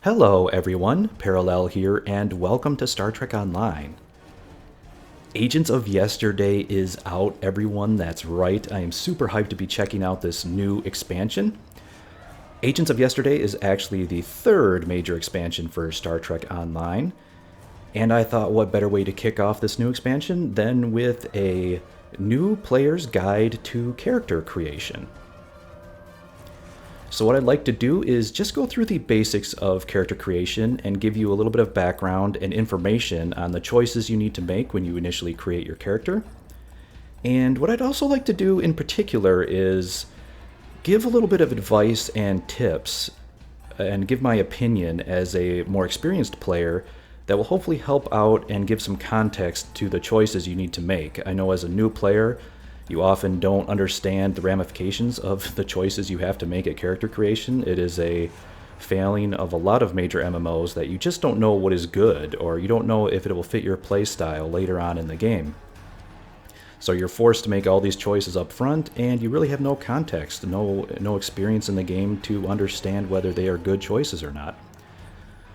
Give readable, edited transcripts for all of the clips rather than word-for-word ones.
Hello everyone, Parallel here, and welcome to Star Trek Online. Agents of Yesterday is out, everyone, that's right. I am super hyped to be checking out this new expansion. Agents of Yesterday is actually the third major expansion for Star Trek Online, and I thought what better way to kick off this new expansion than with a new player's guide to character creation. So what I'd like to do is just go through the basics of character creation and give you a little bit of background and information on the choices you need to make when you initially create your character. And what I'd also like to do in particular is give a little bit of advice and tips and give my opinion as a more experienced player that will hopefully help out and give some context to the choices you need to make. I know as a new player, you often don't understand the ramifications of the choices you have to make at character creation. It is a failing of a lot of major MMOs that you just don't know what is good, or you don't know if it will fit your playstyle later on in the game. So you're forced to make all these choices up front, and you really have no context, no experience in the game to understand whether they are good choices or not.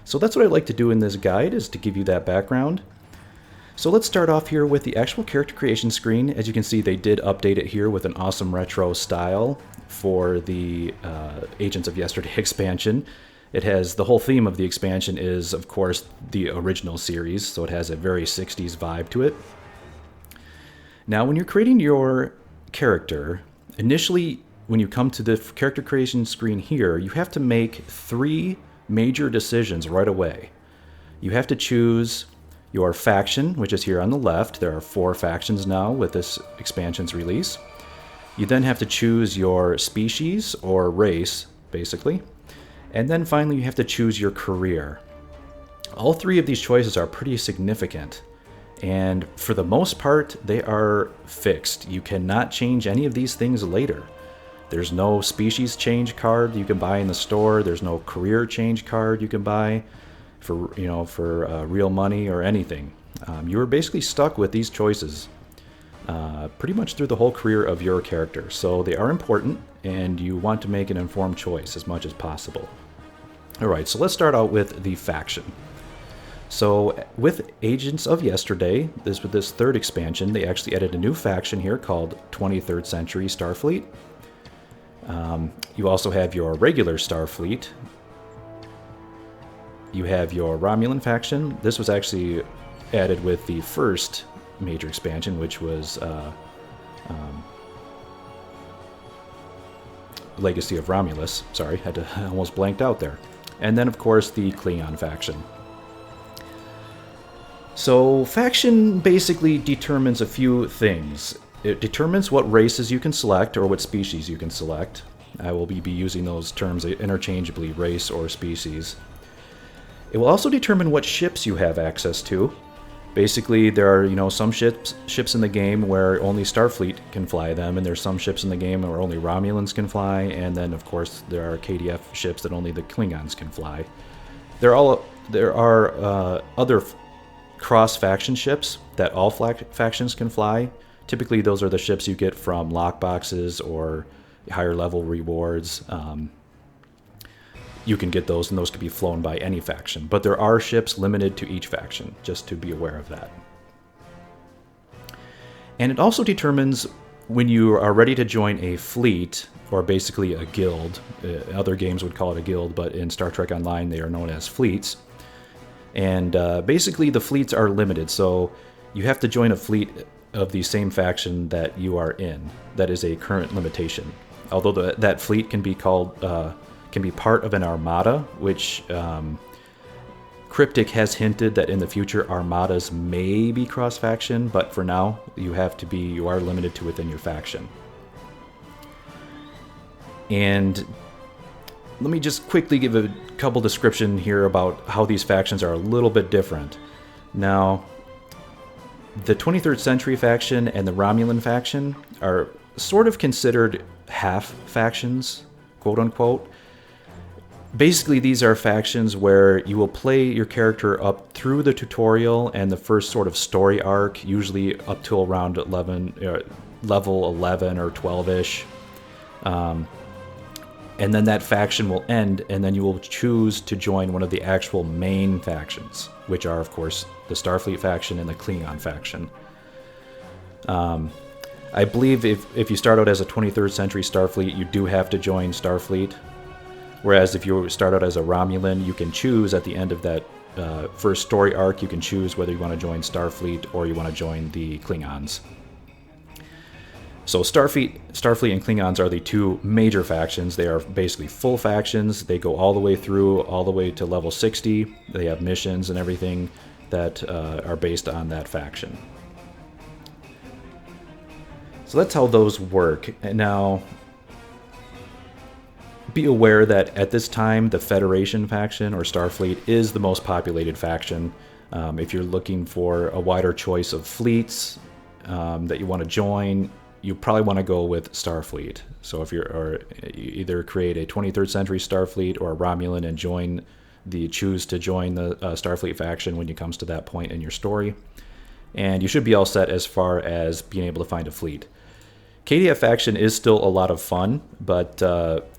So that's what I'd like to do in this guide, is to give you that background. So let's start off here with the actual character creation screen. As you can see, they did update it here with an awesome retro style for the Agents of Yesterday expansion. It has, the whole theme of the expansion is, of course, the original series, so it has a very 60s vibe to it. Now, when you're creating your character, initially, when you come to the character creation screen here, you have to make three major decisions right away. You have to choose your faction, which is here on the left. There are 4 factions now with this expansion's release. You then have to choose your species or race, basically. And then finally you have to choose your career. All 3 of these choices are pretty significant, and for the most part they are fixed. You cannot change any of these things later. There's no species change card you can buy in the store. There's no career change card you can buy for real money or anything. You are basically stuck with these choices pretty much through the whole career of your character. So they are important, and you want to make an informed choice as much as possible. Alright, so let's start out with the faction. So with Agents of Yesterday, with this third expansion, they actually added a new faction here called 23rd Century Starfleet. You also have your regular Starfleet. You have your Romulan faction. This was actually added with the first major expansion, which was Legacy of Romulus. Sorry, had to almost blanked out there. And then, of course, the Klingon faction. So, faction basically determines a few things. It determines what races you can select or what species you can select. I will be using those terms interchangeably, race or species. It will also determine what ships you have access to. Basically, there are, some ships in the game where only Starfleet can fly them, and there's some ships in the game where only Romulans can fly, and then, of course, there are KDF ships that only the Klingons can fly. There are other cross-faction ships that all factions can fly. Typically, those are the ships you get from lockboxes or higher-level rewards. You can get those, and those can be flown by any faction. But there are ships limited to each faction, just to be aware of that. And it also determines when you are ready to join a fleet, or basically a guild. Other games would call it a guild, but in Star Trek Online they are known as fleets. And basically the fleets are limited, so you have to join a fleet of the same faction that you are in. That is a current limitation. Although that fleet can be can be part of an armada, which Cryptic has hinted that in the future armadas may be cross-faction, but for now you are limited to within your faction. And let me just quickly give a couple description here about how these factions are a little bit different. Now, the 23rd Century faction and the Romulan faction are sort of considered half factions, quote unquote. Basically, these are factions where you will play your character up through the tutorial and the first sort of story arc, usually up to around level 11 or 12-ish. and then that faction will end, and then you will choose to join one of the actual main factions, which are, of course, the Starfleet faction and the Klingon faction. I believe if you start out as a 23rd century Starfleet, you do have to join Starfleet, whereas if you start out as a Romulan, you can choose at the end of that first story arc, you can choose whether you want to join Starfleet or you want to join the Klingons. So Starfleet and Klingons are the two major factions. They are basically full factions. They go all the way to level 60. They have missions and everything that are based on that faction. So that's how those work. And now, be aware that at this time, the Federation faction, or Starfleet, is the most populated faction. If you're looking for a wider choice of fleets that you want to join, you probably want to go with Starfleet. So if you either create a 23rd century Starfleet or a Romulan and choose to join the Starfleet faction when it comes to that point in your story. And you should be all set as far as being able to find a fleet. KDF faction is still a lot of fun, but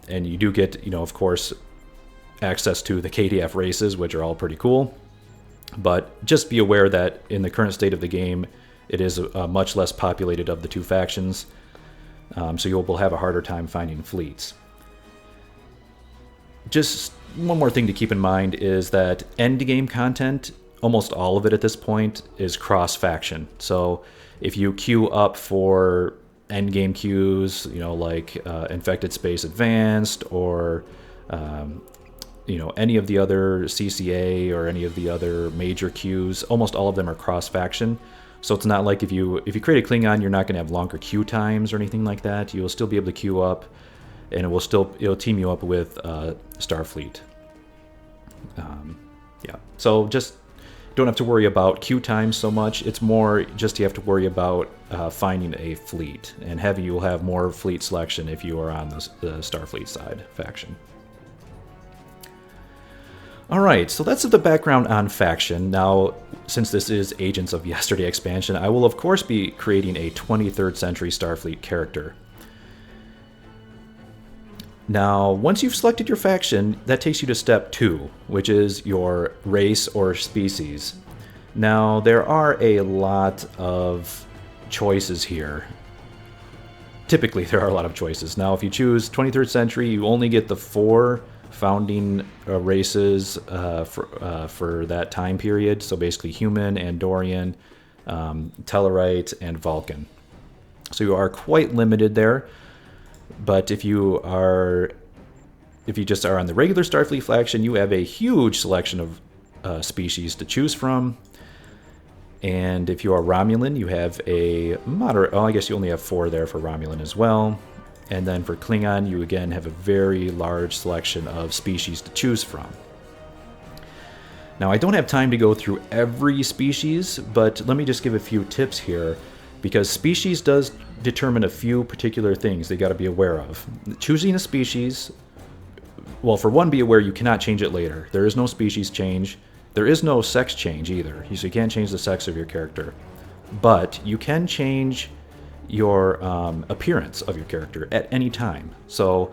and you do get, of course, access to the KDF races, which are all pretty cool. But just be aware that in the current state of the game, it is much less populated of the two factions, so you will have a harder time finding fleets. Just one more thing to keep in mind is that endgame content, almost all of it at this point, is cross-faction. So if you queue up for endgame queues, like Infected Space Advanced or any of the other CCA or any of the other major queues, almost all of them are cross-faction. So it's not like if you create a Klingon, you're not going to have longer queue times or anything like that. You'll still be able to queue up, and it'll team you up with Starfleet. Yeah. So just don't have to worry about queue times so much. It's more just you have to worry about finding a fleet, and you'll have more fleet selection if you are on the Starfleet side faction. Alright, so that's the background on faction. Now, since this is Agents of Yesterday expansion, I will of course be creating a 23rd century Starfleet character. Now, once you've selected your faction, that takes you to step 2, which is your race or species. Now, there are a lot of choices here. Typically, there are a lot of choices. Now, if you choose 23rd century, you only get the 4 founding races for that time period. So basically human, Andorian, Tellarite, and Vulcan. So you are quite limited there. But if you just are on the regular Starfleet faction, you have a huge selection of species to choose from. And if you are Romulan, you have a moderate, I guess you only have 4 there for Romulan as well. And then for Klingon, you again have a very large selection of species to choose from. Now, I don't have time to go through every species, but let me just give a few tips here, because species does determine a few particular things they got to be aware of. Choosing a species, well, for one, be aware you cannot change it later. There is no species change. There is no sex change either, so you can't change the sex of your character. But you can change your appearance of your character at any time. So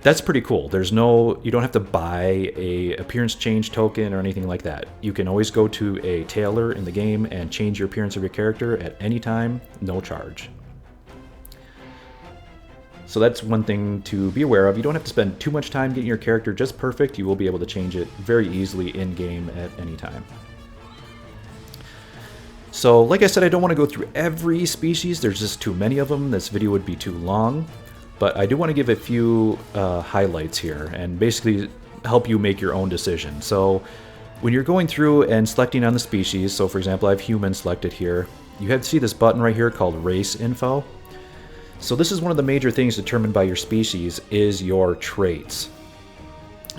that's pretty cool. You don't have to buy a appearance change token or anything like that. You can always go to a tailor in the game and change your appearance of your character at any time, no charge. So that's one thing to be aware of. You don't have to spend too much time getting your character just perfect. You will be able to change it very easily in-game at any time. So, like I said, I don't want to go through every species. There's just too many of them. This video would be too long. But I do want to give a few highlights here and basically help you make your own decision. So, when you're going through and selecting on the species, so for example, I have human selected here, you have to see this button right here called Race Info. So this is one of the major things determined by your species is your traits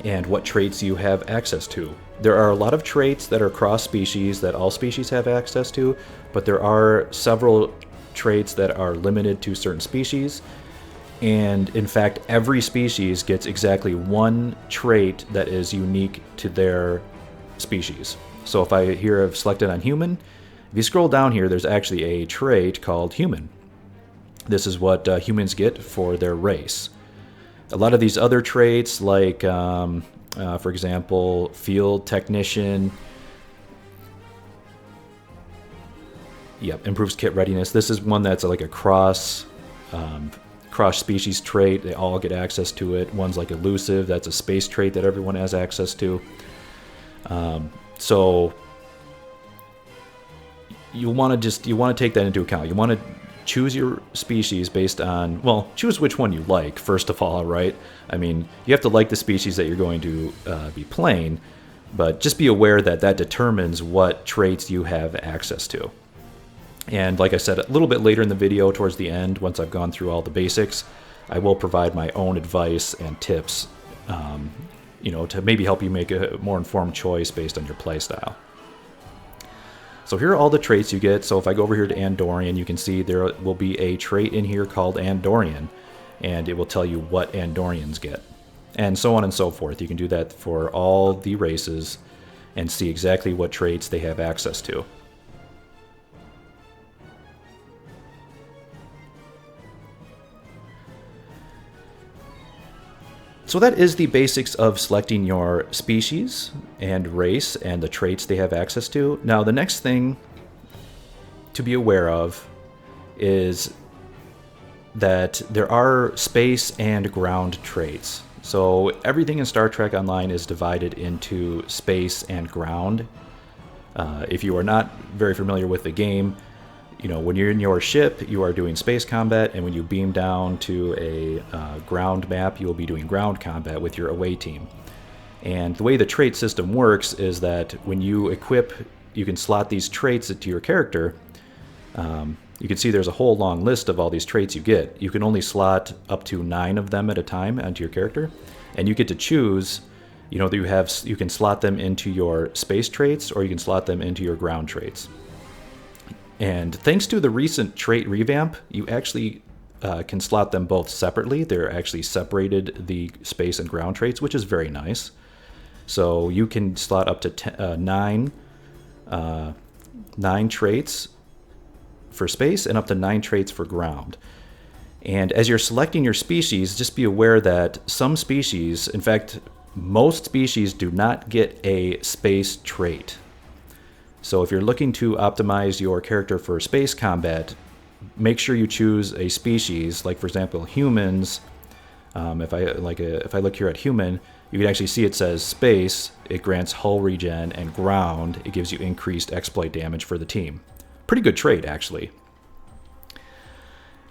and what traits you have access to. There are a lot of traits that are cross-species that all species have access to, but there are several traits that are limited to certain species. And in fact, every species gets exactly one trait that is unique to their species. So if I here have selected on human, if you scroll down here, there's actually a trait called human. This is what humans get for their race. A lot of these other traits, like for example, field technician, yep, improves kit readiness. This is one that's like a cross species trait. They all get access to it. One's like elusive. That's a space trait that everyone has access to. So you want to take that into account. You want to choose your species based on, well, choose which one you like, first of all, right? I mean, you have to like the species that you're going to be playing, but just be aware that that determines what traits you have access to. And like I said, a little bit later in the video, towards the end, once I've gone through all the basics, I will provide my own advice and tips, to maybe help you make a more informed choice based on your playstyle. So here are all the traits you get. So if I go over here to Andorian, you can see there will be a trait in here called Andorian, and it will tell you what Andorians get, and so on and so forth. You can do that for all the races and see exactly what traits they have access to. So that is the basics of selecting your species and race and the traits they have access to. Now the next thing to be aware of is that there are space and ground traits. So everything in Star Trek Online is divided into space and ground. If you are not very familiar with the game, when you're in your ship, you are doing space combat, and when you beam down to a ground map, you will be doing ground combat with your away team. And the way the trait system works is that when you equip, you can slot these traits into your character. You can see there's a whole long list of all these traits you get. You can only slot up to 9 of them at a time onto your character, and you get to choose. You can slot them into your space traits, or you can slot them into your ground traits. And thanks to the recent trait revamp, you actually can slot them both separately. They're actually separated, the space and ground traits, which is very nice. So you can slot up to 9 traits for space and up to 9 traits for ground. And as you're selecting your species, just be aware that some species, in fact, most species do not get a space trait. So if you're looking to optimize your character for space combat, make sure you choose a species, like for example humans. If I look here at human, you can actually see it says space, it grants hull regen, and ground, it gives you increased exploit damage for the team. Pretty good trait, actually.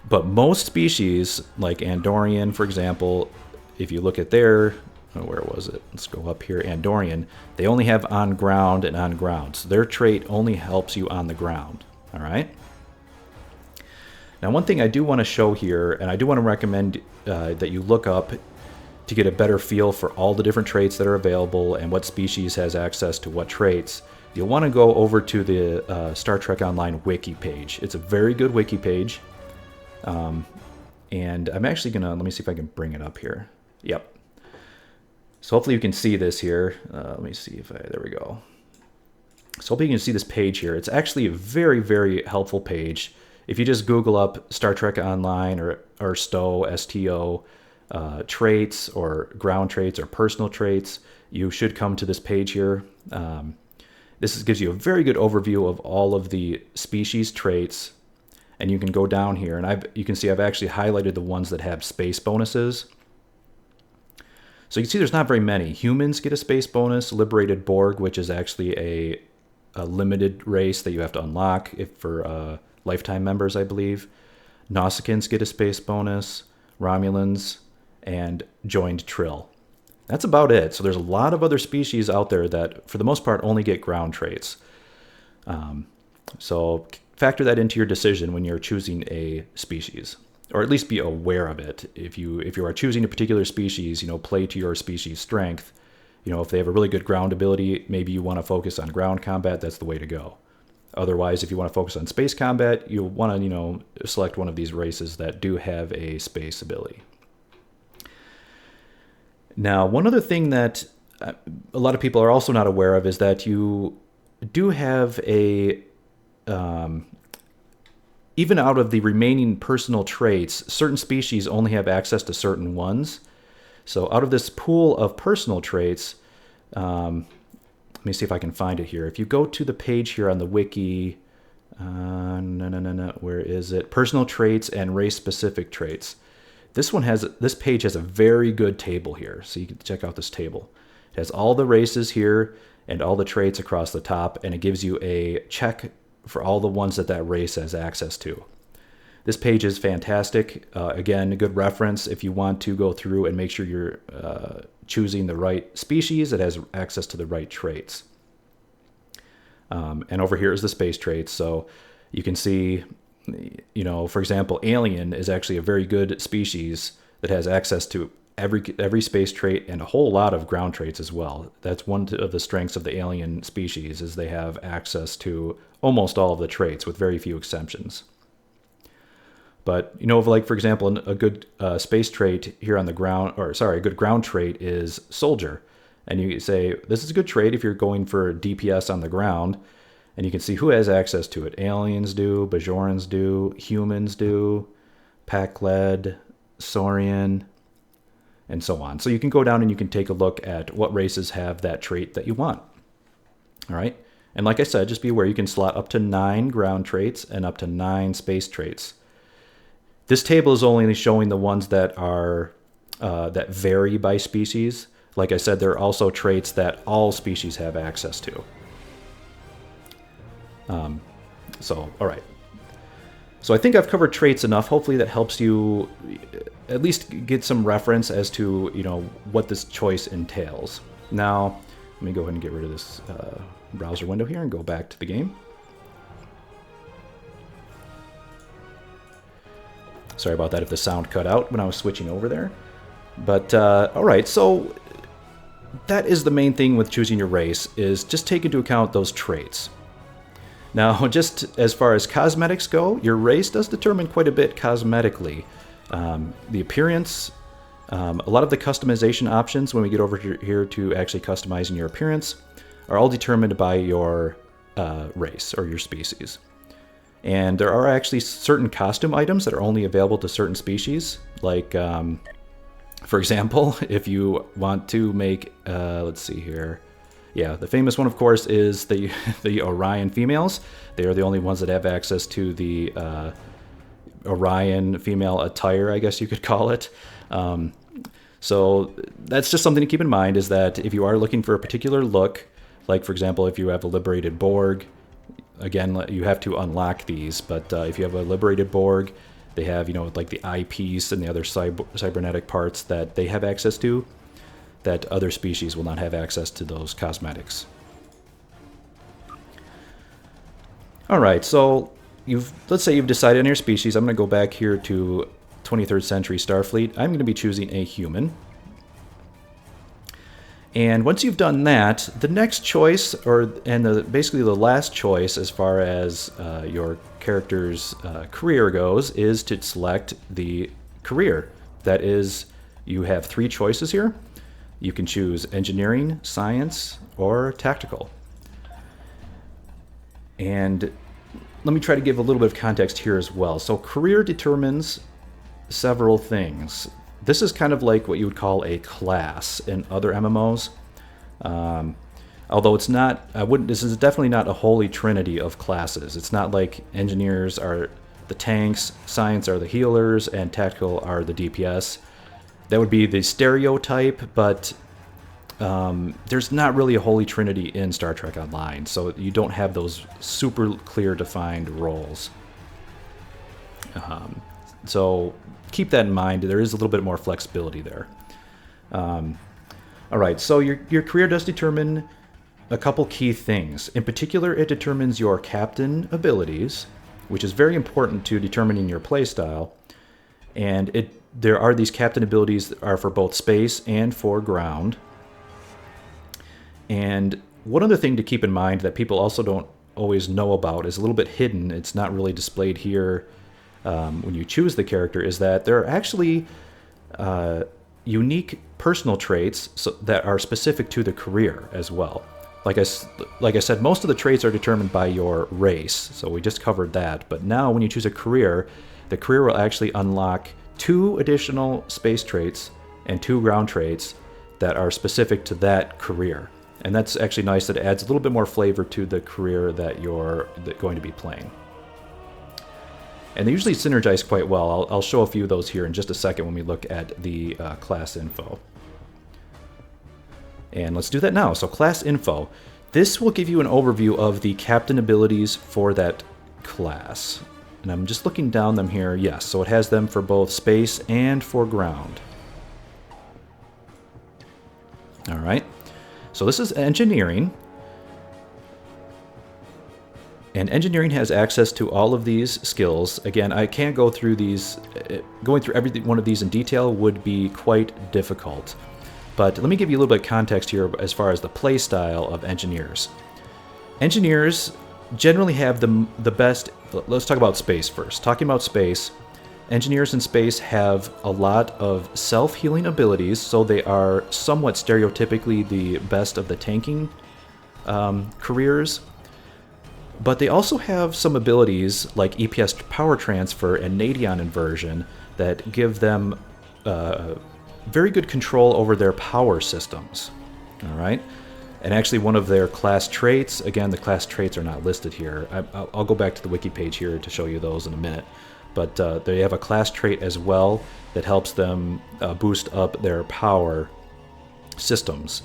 But most species, like Andorian, for example, if you look at their, where was it? Let's go up here. Andorian, they only have on ground and on ground. So their trait only helps you on the ground. All right. Now, one thing I do want to show here, and I do want to recommend that you look up to get a better feel for all the different traits that are available and what species has access to what traits. You'll want to go over to the Star Trek Online wiki page. It's a very good wiki page. And I'm actually going to, let me see if I can bring it up here. Yep. So hopefully you can see this here. Let me see if there we go. So hopefully you can see this page here. It's actually a very, very helpful page. If you just Google up Star Trek Online or STO, S-T-O, traits or ground traits or personal traits, you should come to this page here. This gives you a very good overview of all of the species traits. And you can go down here, and you can see I've actually highlighted the ones that have space bonuses. So you can see there's not very many. Humans get a space bonus. Liberated Borg, which is actually a limited race that you have to unlock for lifetime members, I believe. Nausicaans get a space bonus. Romulans, and joined Trill. That's about it. So there's a lot of other species out there that, for the most part, only get ground traits. So factor that into your decision when you're choosing a species, or at least be aware of it. If you are choosing a particular species, play to your species' strength. If they have a really good ground ability, maybe you want to focus on ground combat. That's the way to go. Otherwise, if you want to focus on space combat, you'll want to select one of these races that do have a space ability. Now, one other thing that a lot of people are also not aware of is that you do have a even out of the remaining personal traits, certain species only have access to certain ones. So out of this pool of personal traits, let me see if I can find it here. If you go to the page here on the wiki, where is it? Personal traits and race-specific traits. This page has a very good table here, so you can check out this table. It has all the races here and all the traits across the top, and it gives you a check for all the ones that race has access to. This page is fantastic. Again, a good reference if you want to go through and make sure you're choosing the right species that has access to the right traits. And over here is the space traits. So you can see, for example, alien is actually a very good species that has access to every space trait and a whole lot of ground traits as well. That's one of the strengths of the alien species, is they have access to almost all of the traits with very few exceptions. But, like, for example, a good space trait here on the ground, a good ground trait is soldier. And you say, this is a good trait if you're going for DPS on the ground. And you can see who has access to it. Aliens do, Bajorans do, humans do, Pakled, Saurian, and so on. So you can go down and you can take a look at what races have that trait that you want. All right. And like I said, just be aware you can slot up to 9 ground traits and up to 9 space traits. This table is only showing the ones that are that vary by species. Like I said, there are also traits that all species have access to. All right. So I think I've covered traits enough. Hopefully that helps you at least get some reference as to, what this choice entails. Now, let me go ahead and get rid of this browser window here and go back to the game. Sorry about that if the sound cut out when I was switching over there. But, all right, so that is the main thing with choosing your race, is just take into account those traits. Now, just as far as cosmetics go, your race does determine quite a bit cosmetically. The appearance, a lot of the customization options when we get over here to actually customizing your appearance are all determined by your race or your species. And there are actually certain costume items that are only available to certain species. Like, for example, if you want to make, let's see here. Yeah, the famous one, of course, is the Orion females. They are the only ones that have access to the Orion female attire, I guess you could call it. So that's just something to keep in mind, is that if you are looking for a particular look, like, for example, if you have a liberated Borg, again, you have to unlock these, but if you have a liberated Borg, they have, like the eyepiece and the other cybernetic parts that they have access to, that other species will not have access to those cosmetics. All right, so let's say you've decided on your species. I'm going to go back here to 23rd Century Starfleet. I'm going to be choosing a human. And once you've done that, the next choice, basically the last choice as far as your character's career goes, is to select the career. That is, you have 3 choices here. You can choose engineering, science, or tactical. And let me try to give a little bit of context here as well. So career determines several things. This is kind of like what you would call a class in other MMOs. Although it's not, this is definitely not a holy trinity of classes. It's not like engineers are the tanks, science are the healers, and tactical are the DPS. That would be the stereotype, but there's not really a holy trinity in Star Trek Online, so you don't have those super clear defined roles. So keep that in mind. There is a little bit more flexibility there. All right, so your career does determine a couple key things. In particular, it determines your captain abilities, which is very important to determining your playstyle. And there are these captain abilities that are for both space and for ground. And one other thing to keep in mind that people also don't always know about, is a little bit hidden, it's not really displayed here when you choose the character, is that there are actually unique personal traits that are specific to the career as well. Like I said, most of the traits are determined by your race, so we just covered that. But now when you choose a career, the career will actually unlock 2 additional space traits and 2 ground traits that are specific to that career. And that's actually nice. That adds a little bit more flavor to the career that you're going to be playing. And they usually synergize quite well. I'll show a few of those here in just a second when we look at the class info. And let's do that now. So class info. This will give you an overview of the captain abilities for that class. And I'm just looking down them here. Yes, so it has them for both space and for ground. All right. So this is engineering. And engineering has access to all of these skills. Again, I can't go through these. Going through every one of these in detail would be quite difficult. But let me give you a little bit of context here as far as the play style of engineers. Engineers generally have the best. Let's talk about space first. Talking about space, engineers in space have a lot of self-healing abilities, so they are somewhat stereotypically the best of the tanking careers. But they also have some abilities like EPS power transfer and Nadion inversion that give them very good control over their power systems. All right. And actually one of their class traits, again, the class traits are not listed here. I'll go back to the wiki page here to show you those in a minute. But they have a class trait as well that helps them boost up their power systems,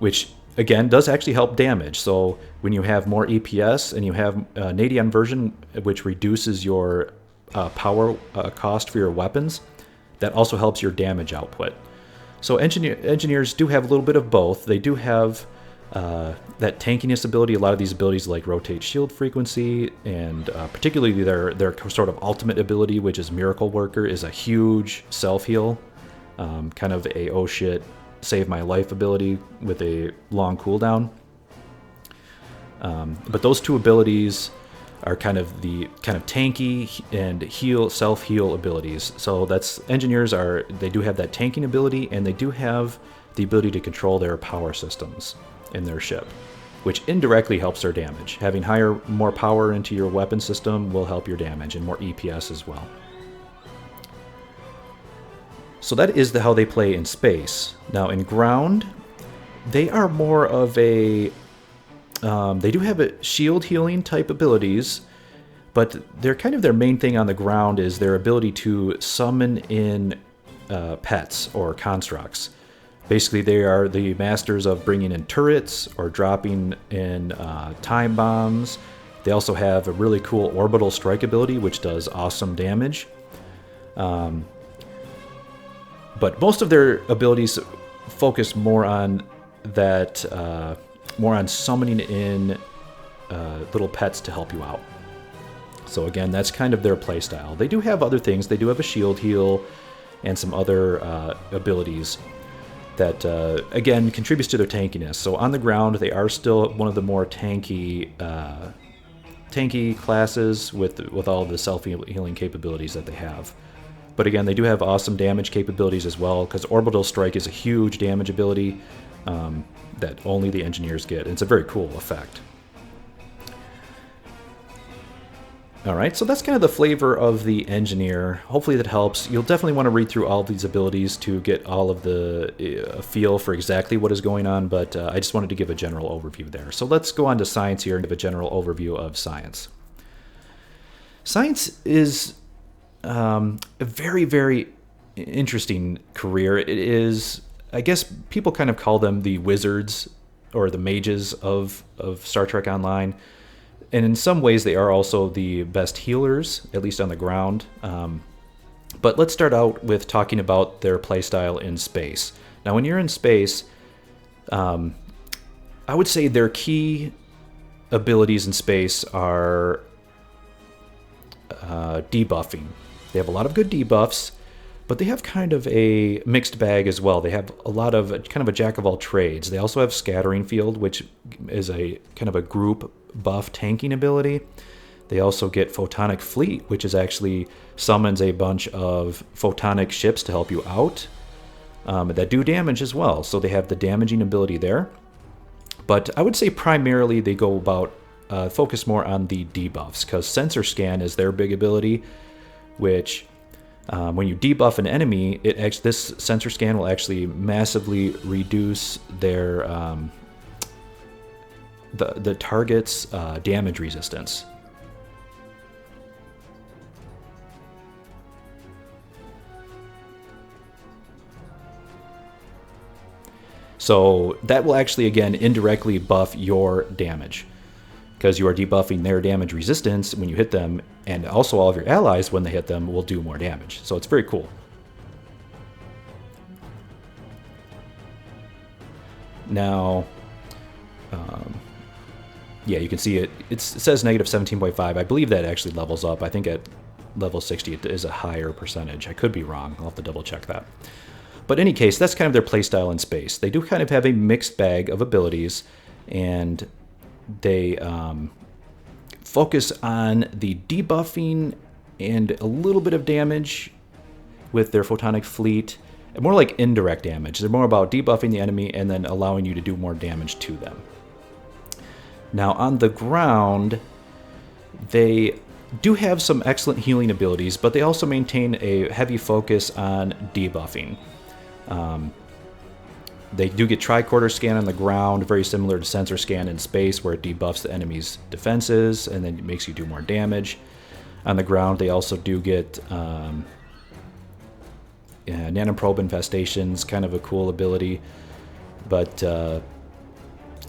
which again does actually help damage. So when you have more EPS and you have Nadion version, which reduces your power cost for your weapons, that also helps your damage output. So engineers do have a little bit of both. They do have that tankiness ability. A lot of these abilities like rotate shield frequency, and particularly their sort of ultimate ability, which is Miracle Worker, is a huge self-heal, kind of a oh shit, save my life ability with a long cooldown. But those two abilities are kind of tanky and self-heal abilities. So that's engineers they do have that tanking ability, and they do have the ability to control their power systems in their ship, which indirectly helps their damage. Having more power into your weapon system will help your damage, and more EPS as well. So that is how they play in space. Now in ground, they are more of a they do have a shield healing type abilities, but they're kind of their main thing on the ground is their ability to summon in pets or constructs. Basically, they are the masters of bringing in turrets or dropping in time bombs. They also have a really cool orbital strike ability, which does awesome damage. But most of their abilities focus more on that. More on summoning in little pets to help you out. So again, that's kind of their playstyle. They do have other things. They do have a shield heal and some other abilities that, again, contributes to their tankiness. So on the ground, they are still one of the more tanky classes with all the self-healing capabilities that they have. But again, they do have awesome damage capabilities as well, because Orbital Strike is a huge damage ability that only the engineers get. It's a very cool effect. Alright, so that's kind of the flavor of the engineer. Hopefully that helps. You'll definitely want to read through all of these abilities to get all of the feel for exactly what is going on, but I just wanted to give a general overview there. So let's go on to science here and give a general overview of science. Science is a very, very interesting career. It is, I guess people kind of call them the wizards or the mages of Star Trek Online. And in some ways, they are also the best healers, at least on the ground. But let's start out with talking about their playstyle in space. Now, when you're in space, I would say their key abilities in space are debuffing. They have a lot of good debuffs, but they have kind of a mixed bag as well. They have a lot of kind of a jack of all trades. They also have Scattering Field, which is a kind of a group buff tanking ability. They also get Photonic Fleet, which is actually summons a bunch of photonic ships to help you out that do damage as well. So they have the damaging ability there. But I would say primarily they go about focus more on the debuffs, because Sensor Scan is their big ability, which When you debuff an enemy, this sensor scan will actually massively reduce their the target's damage resistance. So that will actually, again, indirectly buff your damage, because you are debuffing their damage resistance when you hit them, and also all of your allies, when they hit them, will do more damage. So it's very cool. Now, yeah, you can see it says negative 17.5. I believe that actually levels up. I think at level 60 it is a higher percentage. I could be wrong. I'll have to double check that. But in any case, that's kind of their playstyle in space. They do kind of have a mixed bag of abilities, and they focus on the debuffing and a little bit of damage with their photonic fleet. More like indirect damage. They're more about debuffing the enemy and then allowing you to do more damage to them. Now on the ground, they do have some excellent healing abilities, but they also maintain a heavy focus on debuffing. They do get tricorder scan on the ground, very similar to sensor scan in space, where it debuffs the enemy's defenses and then it makes you do more damage. On the ground, they also do get nanoprobe infestations, kind of a cool ability, but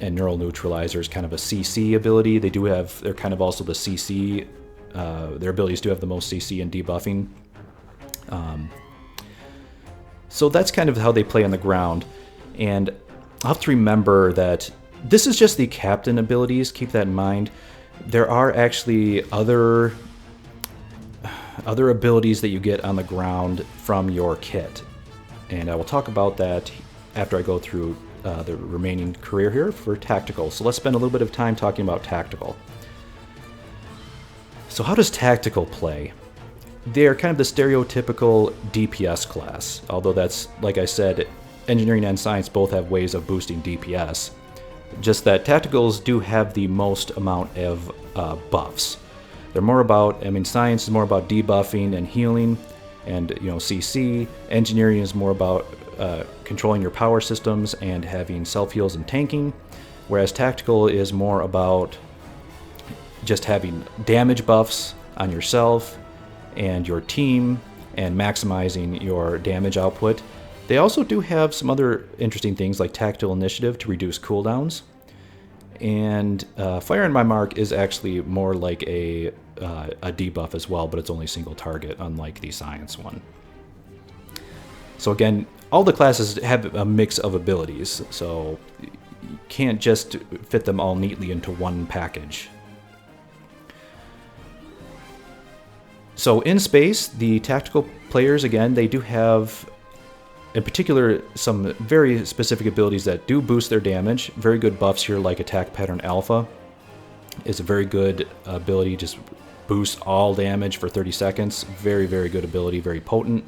and neural neutralizer is kind of a CC ability. They're kind of also the CC. Their abilities do have the most CC in debuffing. So that's kind of how they play on the ground. And I'll have to remember that this is just the captain abilities. Keep that in mind. There are actually other abilities that you get on the ground from your kit. And I will talk about that after I go through the remaining career here for tactical. So let's spend a little bit of time talking about tactical. So how does tactical play? They're kind of the stereotypical DPS class, although that's, like I said, engineering and science both have ways of boosting DPS. Just that tacticals do have the most amount of buffs. They're more about, science is more about debuffing and healing, and CC. Engineering is more about controlling your power systems and having self-heals and tanking, whereas tactical is more about just having damage buffs on yourself and your team and maximizing your damage output. They also do have some other interesting things like tactical initiative to reduce cooldowns. And Fire on My Mark is actually more like a debuff as well, but it's only single target, unlike the science one. So again, all the classes have a mix of abilities, so you can't just fit them all neatly into one package. So in space, the tactical players, again, they do have, in particular, some very specific abilities that do boost their damage. Very good buffs here, like Attack Pattern Alpha is a very good ability, just boosts all damage for 30 seconds. Very, very good ability, very potent.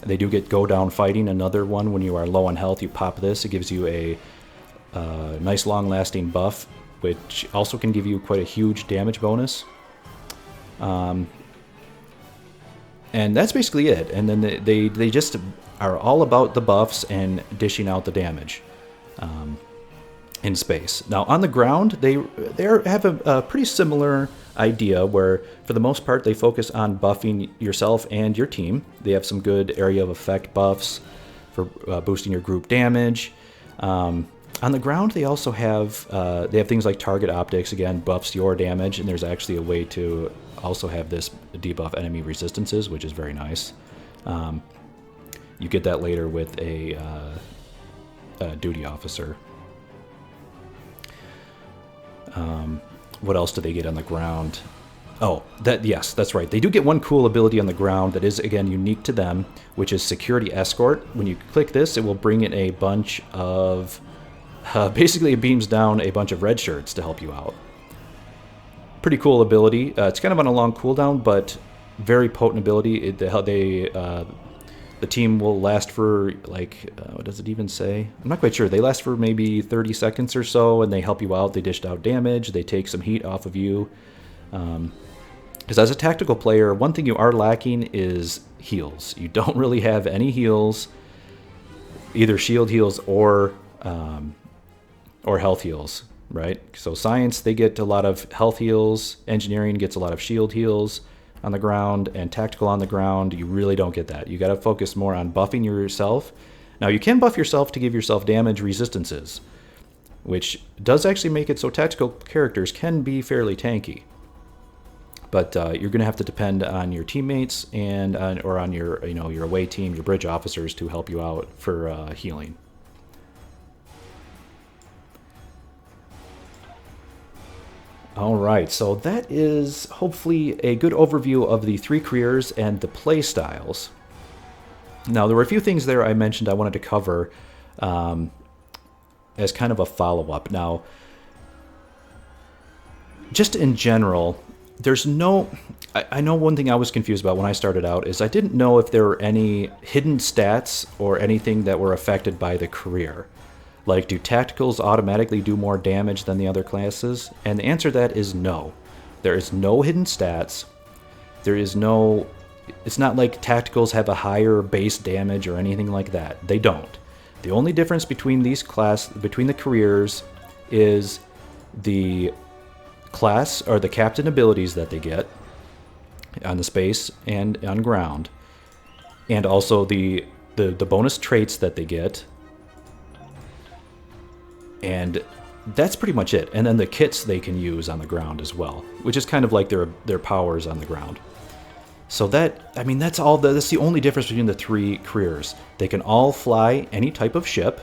They do get Go Down Fighting, another one. When you are low on health, you pop this. It gives you a nice long-lasting buff, which also can give you quite a huge damage bonus. And that's basically it. And then they just are all about the buffs and dishing out the damage in space. Now on the ground, they have a pretty similar idea, where for the most part they focus on buffing yourself and your team. They have some good area of effect buffs for boosting your group damage. On the ground, they also have things like target optics, again, buffs your damage, and there's actually a way to also have this debuff enemy resistances, which is very nice. You get that later with a duty officer. What else do they get on the ground? Oh, yes, that's right. They do get one cool ability on the ground that is, again, unique to them, which is Security Escort. When you click this, it will bring in a bunch of... basically, it beams down a bunch of red shirts to help you out. Pretty cool ability. It's kind of on a long cooldown, but very potent ability. The team will last for, like, what does it even say? I'm not quite sure. They last for maybe 30 seconds or so, and they help you out. They dished out damage. They take some heat off of you. Because as a tactical player, one thing you are lacking is heals. You don't really have any heals, either shield heals or health heals, right? So science, they get a lot of health heals. Engineering gets a lot of shield heals on the ground, and tactical on the ground, you really don't get that. You got to focus more on buffing yourself. Now, you can buff yourself to give yourself damage resistances, which does actually make it so tactical characters can be fairly tanky. But you're going to have to depend on your teammates and on your your away team, your bridge officers to help you out for healing. All right, so that is hopefully a good overview of the 3 careers and the play styles. Now, there were a few things there I mentioned I wanted to cover as kind of a follow-up. Now, just in general, there's no... I know one thing I was confused about when I started out is I didn't know if there were any hidden stats or anything that were affected by the career. Like, do tacticals automatically do more damage than the other classes? And the answer to that is no. There is no hidden stats. There is no... It's not like tacticals have a higher base damage or anything like that. They don't. The only difference between between the careers is the class or the captain abilities that they get on the space and on ground, and also the bonus traits that they get. And that's pretty much it. And then the kits they can use on the ground as well, which is kind of like their powers on the ground. So that's the only difference between the 3 careers. They can all fly any type of ship.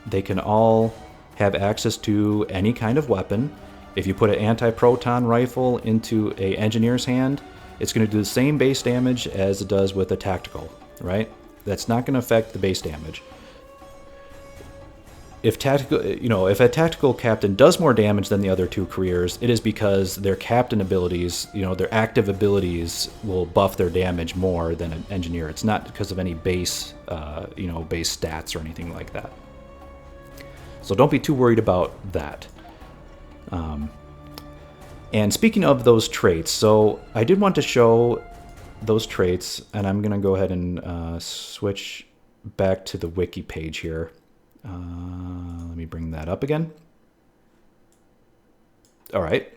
They can all have access to any kind of weapon. If you put an anti-proton rifle into an engineer's hand, it's going to do the same base damage as it does with a tactical, right? That's not going to affect the base damage. If a tactical captain does more damage than the other 2 careers, it is because their captain abilities, their active abilities will buff their damage more than an engineer. It's not because of any base stats or anything like that. So don't be too worried about that. And speaking of those traits, so I did want to show those traits, and I'm going to go ahead and switch back to the wiki page here. Let me bring that up again. All right.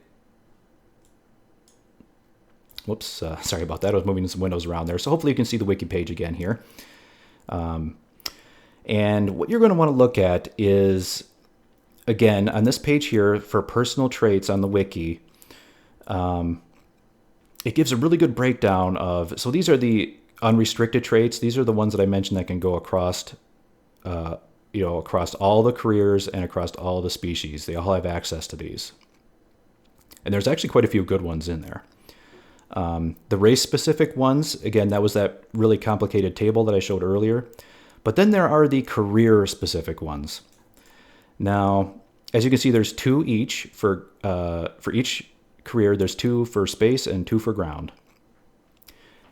Whoops, sorry about that. I was moving some windows around there. So hopefully you can see the wiki page again here. And what you're going to want to look at is, again, on this page here for personal traits on the wiki, it gives a really good breakdown of, so these are the unrestricted traits. These are the ones that I mentioned that can go across across all the careers and across all the species. They all have access to these. And there's actually quite a few good ones in there. The race-specific ones, again, that was that really complicated table that I showed earlier. But then there are the career-specific ones. Now, as you can see, there's 2 each for each career. There's 2 for space and 2 for ground.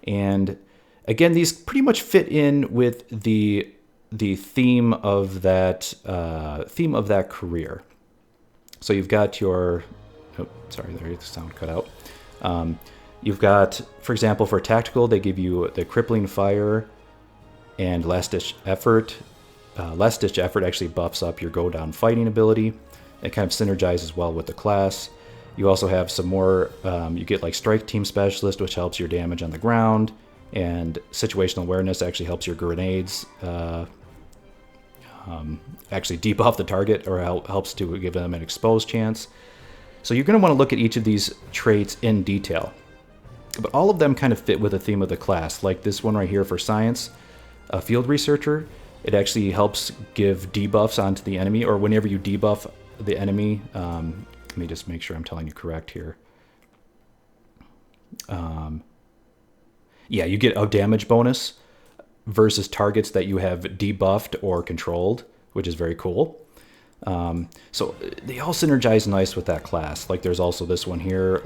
And again, these pretty much fit in with the theme of that career. So you've got your, sorry, there the sound cut out. You've got, for example, for tactical, they give you the crippling fire and last ditch effort. Last ditch effort actually buffs up your go down fighting ability. It kind of synergizes well with the class. You also have some more. You get like strike team specialist, which helps your damage on the ground, and situational awareness actually helps your grenades actually debuff the target, or helps to give them an exposed chance. So you're going to want to look at each of these traits in detail. But all of them kind of fit with the theme of the class. Like this one right here for science, a field researcher, it actually helps give debuffs onto the enemy, or whenever you debuff the enemy. Let me just make sure I'm telling you correct here. Yeah, you get a damage bonus versus targets that you have debuffed or controlled, which is very cool. So they all synergize nice with that class. Like there's also this one here,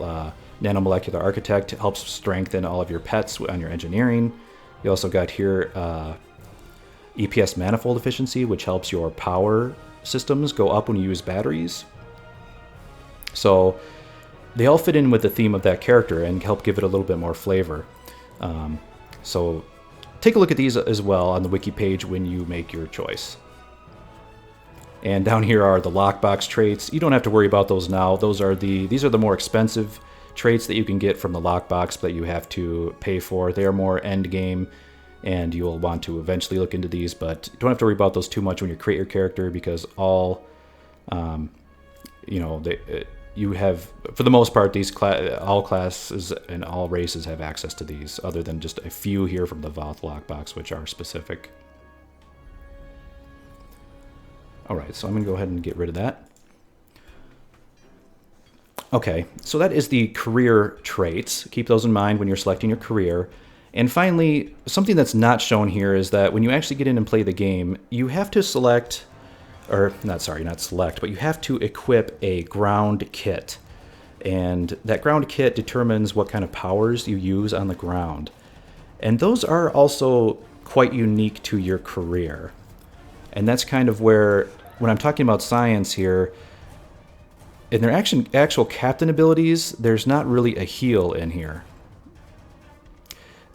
Nanomolecular Architect, helps strengthen all of your pets on your engineering. You also got here EPS Manifold Efficiency, which helps your power systems go up when you use batteries. So they all fit in with the theme of that character and help give it a little bit more flavor. So take a look at these as well on the wiki page when you make your choice. And down here are the lockbox traits. You don't have to worry about those now. These are the more expensive traits that you can get from the lockbox that you have to pay for. They are more end game, and you'll want to eventually look into these, but you don't have to worry about those too much when you create your character, because all, you have, for the most part, all classes and all races have access to these, other than just a few here from the Voth lockbox, which are specific. All right, so I'm going to go ahead and get rid of that. Okay, so that is the career traits. Keep those in mind when you're selecting your career. And finally, something that's not shown here is that when you actually get in and play the game, you have to select, or not select, but you have to equip a ground kit. And that ground kit determines what kind of powers you use on the ground. And those are also quite unique to your career. And that's kind of where, when I'm talking about science here, in their actual captain abilities, there's not really a heal in here.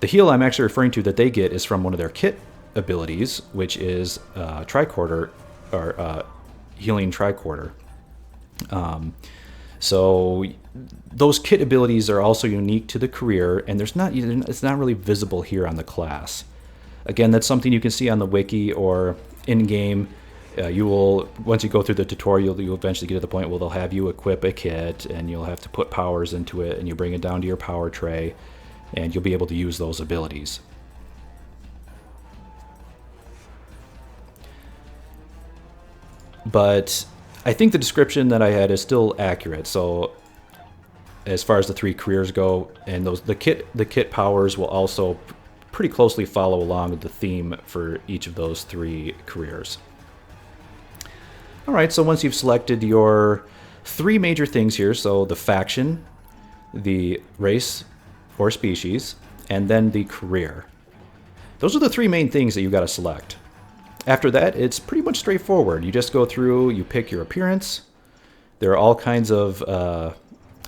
The heal I'm actually referring to that they get is from one of their kit abilities, which is tricorder, or healing tricorder. So those kit abilities are also unique to the career, and it's not really visible here on the class. Again, that's something you can see on the wiki or in-game. Once you go through the tutorial, you'll eventually get to the point where they'll have you equip a kit, and you'll have to put powers into it, and you bring it down to your power tray, and you'll be able to use those abilities. But I think the description that I had is still accurate. So as far as the 3 careers go, and the kit powers will also pretty closely follow along with the theme for each of those 3 careers. All right, so once you've selected your 3 major things here, so the faction, the race or species, and then the career. Those are the 3 main things that you got to select. After that, it's pretty much straightforward. You just go through, you pick your appearance. There are all kinds of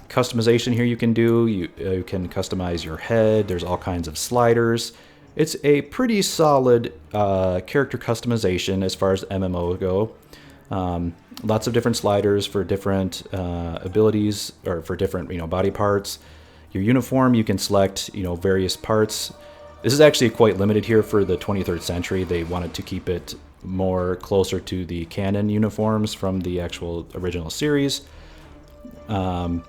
customization here you can do. You can customize your head. There's all kinds of sliders. It's a pretty solid character customization as far as MMO go. Lots of different sliders for different abilities, or for different body parts. Your uniform, you can select various parts. This is actually quite limited here for the 23rd century. They wanted to keep it more closer to the canon uniforms from the actual original series. So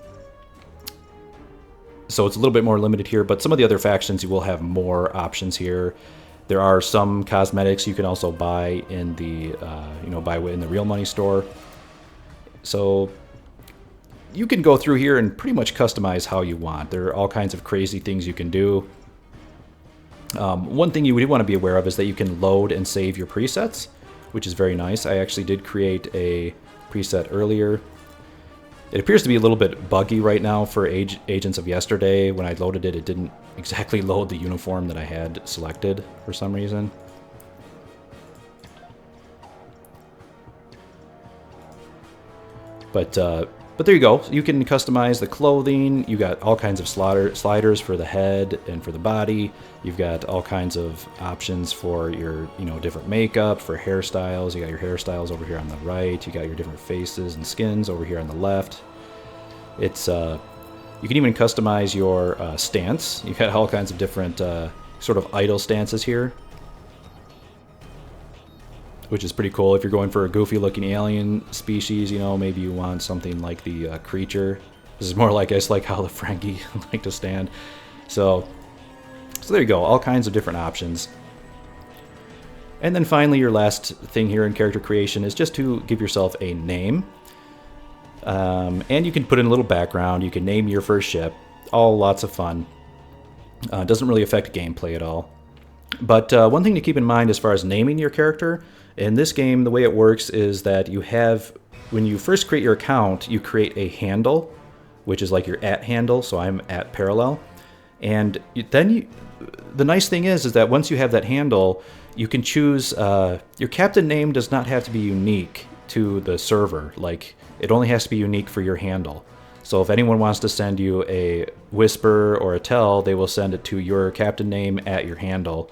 it's a little bit more limited here, but some of the other factions you will have more options here. There are some cosmetics you can also buy in the in the real money store. So you can go through here and pretty much customize how you want. There are all kinds of crazy things you can do. One thing you would want to be aware of is that you can load and save your presets, which is very nice. I actually did create a preset earlier. It appears to be a little bit buggy right now for Agents of Yesterday. When I loaded it, it didn't exactly load the uniform that I had selected for some reason. But there you go. You can customize the clothing. You got all kinds of sliders for the head and for the body. You've got all kinds of options for your different makeup, for hairstyles. You got your hairstyles over here on the right. You got your different faces and skins over here on the left. It's you can even customize your stance. You got all kinds of different sort of idle stances here, which is pretty cool. If you're going for a goofy-looking alien species, maybe you want something like the creature. This is more like, I guess, like how the Frankie like to stand. So there you go. All kinds of different options. And then finally, your last thing here in character creation is just to give yourself a name. And you can put in a little background. You can name your first ship. All lots of fun. Doesn't really affect gameplay at all. But one thing to keep in mind as far as naming your character, in this game, the way it works is that when you first create your account, you create a handle, which is like your @handle, so I'm @parallel. And the nice thing is that once you have that handle, you can choose, your captain name does not have to be unique to the server. Like, it only has to be unique for your handle. So if anyone wants to send you a whisper or a tell, they will send it to your captain name at your handle.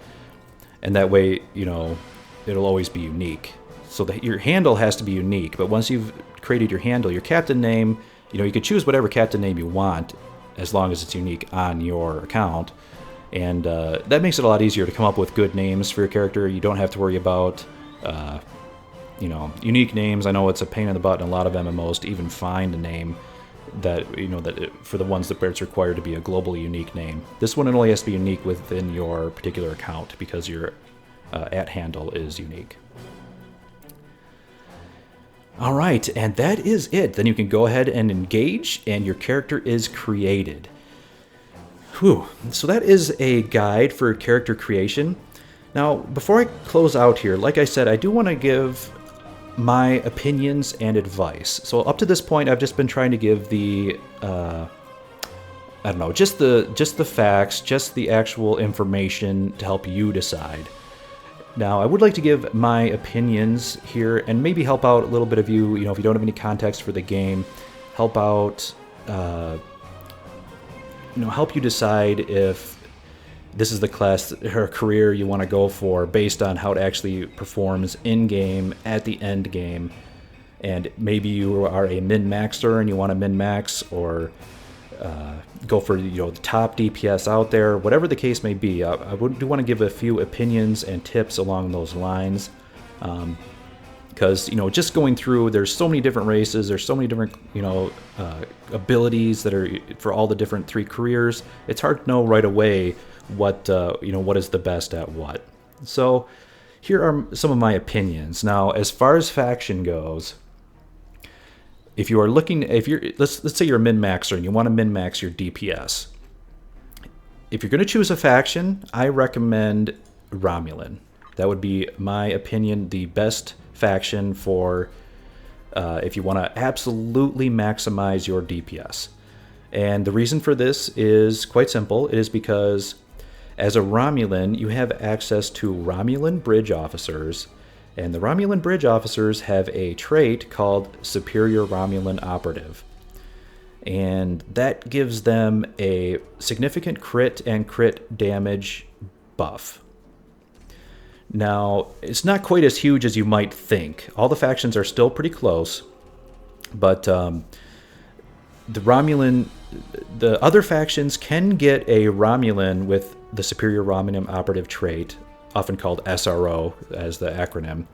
And that way, it'll always be unique. So that your handle has to be unique. But once you've created your handle, your captain name, you can choose whatever captain name you want as long as it's unique on your account. And that makes it a lot easier to come up with good names for your character. You don't have to worry about, unique names. I know it's a pain in the butt in a lot of MMOs to even find a name that for the ones that it's required to be a globally unique name. This one, it only has to be unique within your particular account because your @ handle is unique. All right, and that is it. Then you can go ahead and engage, and your character is created. Whew. So that is a guide for character creation. Now, before I close out here, like I said, I do want to give my opinions and advice. So up to this point, I've just been trying to give the, just the facts, just the actual information to help you decide. Now, I would like to give my opinions here and maybe help out a little bit of you, if you don't have any context for the game, help out, help you decide if this is the class or career you want to go for based on how it actually performs in-game, at the end game. And maybe you are a min-maxer and you want to min-max or go for the top DPS out there, whatever the case may be. I do want to give a few opinions and tips along those lines, because just going through, there's so many different races, there's so many different abilities that are for all the different 3 careers. It's hard to know right away what is the best at what. So here are some of my opinions. Now, as far as faction goes, if you're let's say you're a min-maxer and you want to min-max your DPS. If you're going to choose a faction, I recommend Romulan. That would be my opinion, the best faction for if you want to absolutely maximize your DPS. And the reason for this is quite simple. It is because as a Romulan, you have access to Romulan bridge officers. And the Romulan bridge officers have a trait called Superior Romulan Operative. And that gives them a significant crit and crit damage buff. Now, it's not quite as huge as you might think. All the factions are still pretty close. But the other factions can get a Romulan with the Superior Romulan Operative trait, often called SRO as the acronym.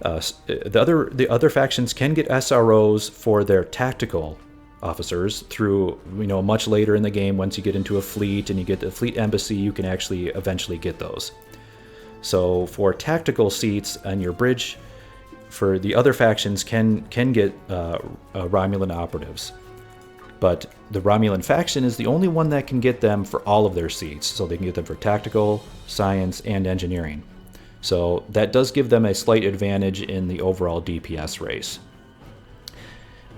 The other factions can get SROs for their tactical officers through, much later in the game. Once you get into a fleet and you get the fleet embassy, you can actually eventually get those. So for tactical seats on your bridge, for the other factions can get Romulan operatives. But the Romulan faction is the only one that can get them for all of their seats. So they can get them for tactical, science, and engineering. So that does give them a slight advantage in the overall DPS race.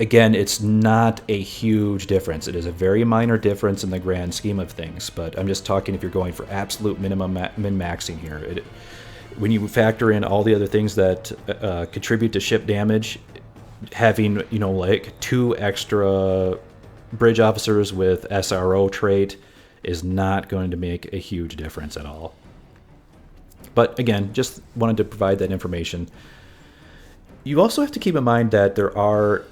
Again, it's not a huge difference. It is a very minor difference in the grand scheme of things. But I'm just talking if you're going for absolute minimum min-maxing here. When you factor in all the other things that contribute to ship damage, having, like 2 extra bridge officers with SRO trait is not going to make a huge difference at all. But again, just wanted to provide that information. You also have to keep in mind that there are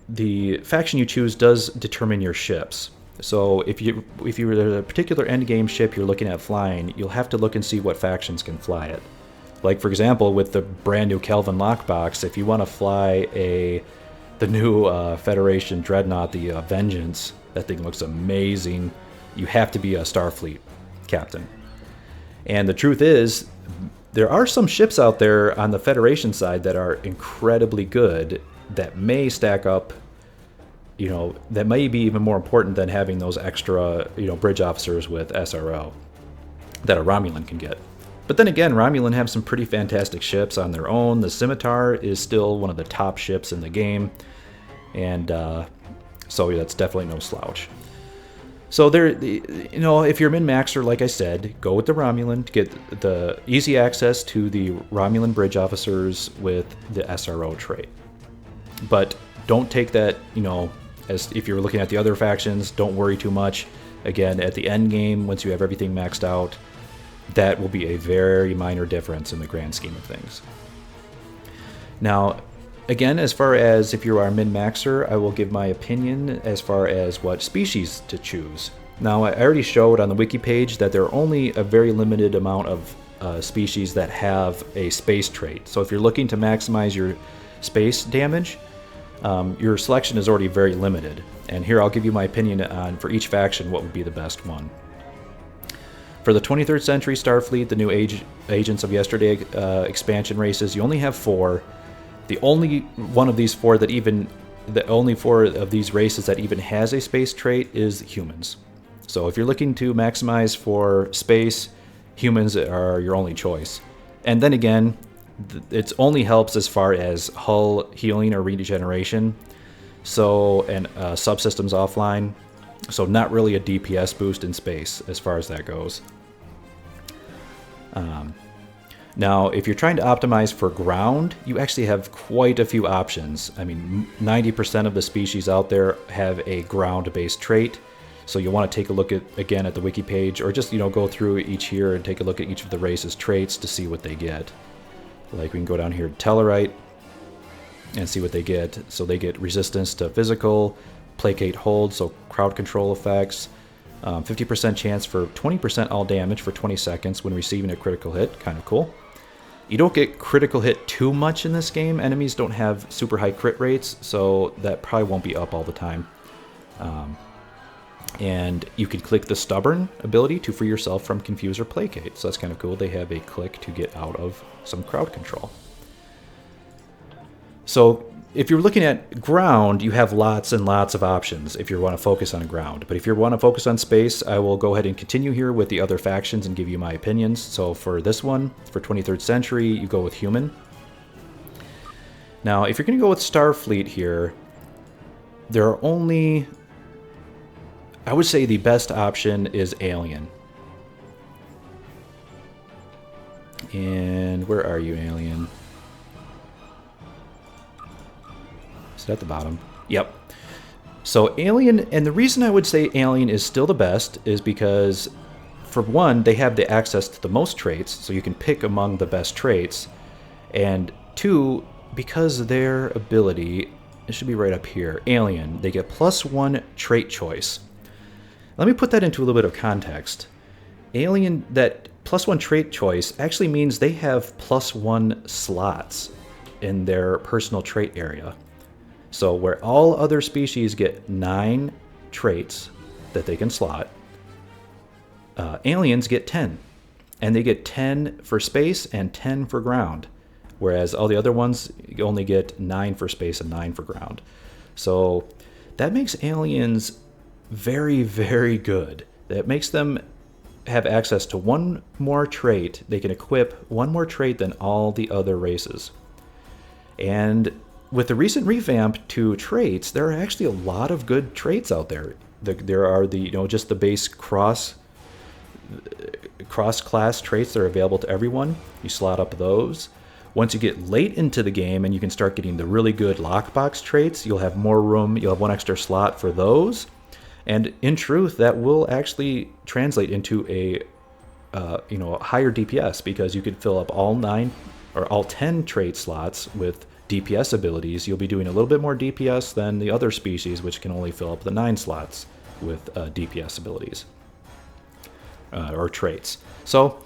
the faction you choose does determine your ships. So if you're a particular endgame ship you're looking at flying, you'll have to look and see what factions can fly it. Like for example, with the brand new Kelvin lockbox, if you want to fly the new Federation Dreadnought, the Vengeance, that thing looks amazing. You have to be a Starfleet captain. And the truth is, there are some ships out there on the Federation side that are incredibly good that may stack up, that may be even more important than having those extra, bridge officers with SRO that a Romulan can get. But then again, Romulan have some pretty fantastic ships on their own. The Scimitar is still one of the top ships in the game. And so that's definitely no slouch. So if you're min-maxer, like I said, go with the Romulan to get the easy access to the Romulan bridge officers with the SRO trait. But don't take that, as if you're looking at the other factions, don't worry too much. Again, at the end game, once you have everything maxed out, that will be a very minor difference in the grand scheme of things. Now, again, as far as if you are a min-maxer, I will give my opinion as far as what species to choose. Now, I already showed on the wiki page that there are only a very limited amount of species that have a space trait. So if you're looking to maximize your space damage, your selection is already very limited. And here I'll give you my opinion on, for each faction, what would be the best one. For the 23rd century Starfleet, the new Agents of Yesterday expansion races, you only have 4. The only one of these 4 that even, the only 4 of these races that even has a space trait is humans. So if you're looking to maximize for space, humans are your only choice. And then again, it only helps as far as hull healing or regeneration. So, and subsystems offline. So not really a DPS boost in space as far as that goes. Now, if you're trying to optimize for ground, you actually have quite a few options. I mean, 90% of the species out there have a ground-based trait. So you'll want to take a look at, again, at the wiki page, or just, go through each here and take a look at each of the race's traits to see what they get. Like, we can go down here to Tellarite and see what they get. So they get resistance to physical, placate hold, so crowd control effects, 50% chance for 20% all damage for 20 seconds when receiving a critical hit, kind of cool. You don't get critical hit too much in this game. Enemies don't have super high crit rates, so that probably won't be up all the time. And you can click the Stubborn ability to free yourself from Confuse or Placate, so that's kind of cool. They have a click to get out of some crowd control. So if you're looking at ground, you have lots and lots of options if you want to focus on ground. But if you want to focus on space, I will go ahead and continue here with the other factions and give you my opinions. So for this one, for 23rd Century, you go with Human. Now, if you're going to go with Starfleet here, there are only, I would say the best option is Alien. And where are you, Alien? Is it at the bottom? Yep. So Alien, and the reason I would say Alien is still the best is because, for one, they have the access to the most traits, so you can pick among the best traits. And two, because their ability, it should be right up here, Alien, they get +1 trait choice. Let me put that into a little bit of context. Alien, that +1 trait choice actually means they have +1 slots in their personal trait area. So where all other species get 9 traits that they can slot, aliens get 10. And they get 10 for space and 10 for ground. Whereas all the other ones only get 9 for space and 9 for ground. So that makes aliens very, very good. That makes them have access to one more trait. They can equip one more trait than all the other races. And with the recent revamp to traits, there are actually a lot of good traits out there. There are just the base cross-class traits that are available to everyone. You slot up those. Once you get late into the game and you can start getting the really good lockbox traits, you'll have more room. You'll have one extra slot for those. And in truth, that will actually translate into a higher DPS, because you could fill up all 9 or all 10 trait slots with DPS abilities. You'll be doing a little bit more DPS than the other species, which can only fill up the 9 slots with DPS abilities or traits. So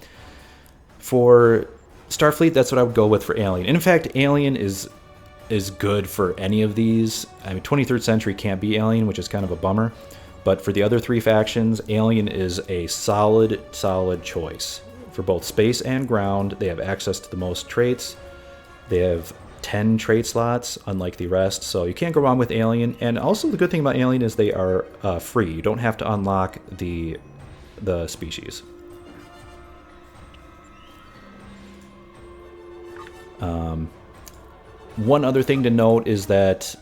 for Starfleet, that's what I would go with for Alien. And in fact, Alien is good for any of these. I mean, 23rd Century can't be Alien, which is kind of a bummer. But for the other 3 factions, Alien is a solid choice. For both space and ground, they have access to the most traits. They have 10 trait slots, unlike the rest, so you can't go wrong with Alien. And also the good thing about Alien is they are free. You don't have to unlock the species. One other thing to note is that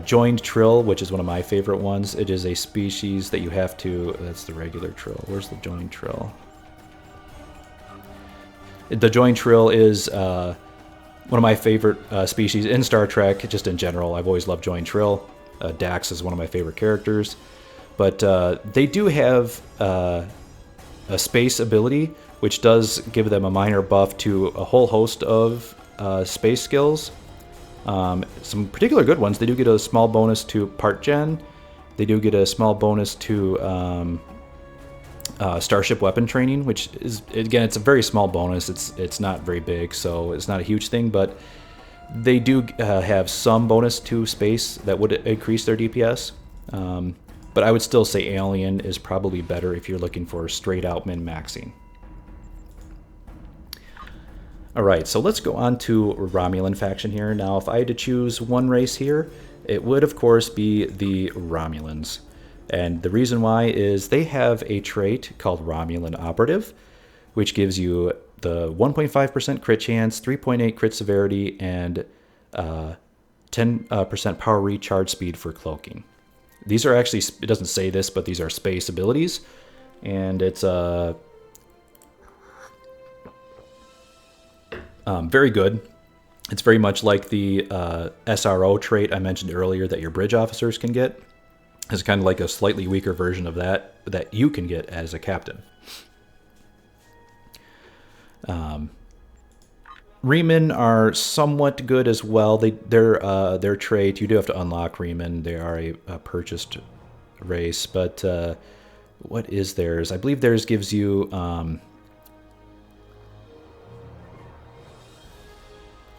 joined trill, which is one of my favorite ones, it is a species that you have to, that's the regular trill. Where's the joined trill? The joined trill is One of my favorite species in Star Trek, just in general. I've always loved Join Trill. Dax is one of my favorite characters. But they do have a space ability, which does give them a minor buff to a whole host of space skills. Some particular good ones. They do get a small bonus to part gen. They do get a small bonus to starship weapon training, which is, again, it's a very small bonus. It's not very big, so it's not a huge thing, but they do have some bonus to space that would increase their DPS. But I would still say Alien is probably better if you're looking for straight out min-maxing. Alright, so let's go on to Romulan faction here. Now, if I had to choose one race here, it would, of course, be the Romulans. And the reason why is they have a trait called Romulan Operative, which gives you the 1.5% crit chance, 3.8 crit severity, and 10% power recharge speed for cloaking. These are actually, it doesn't say this, but these are space abilities. And it's very good. It's very much like the SRO trait I mentioned earlier that your bridge officers can get. It's kind of like a slightly weaker version of that you can get as a captain. Reman are somewhat good as well. Their trait, you do have to unlock Reman. They are a purchased race, but what is theirs? I believe theirs gives you...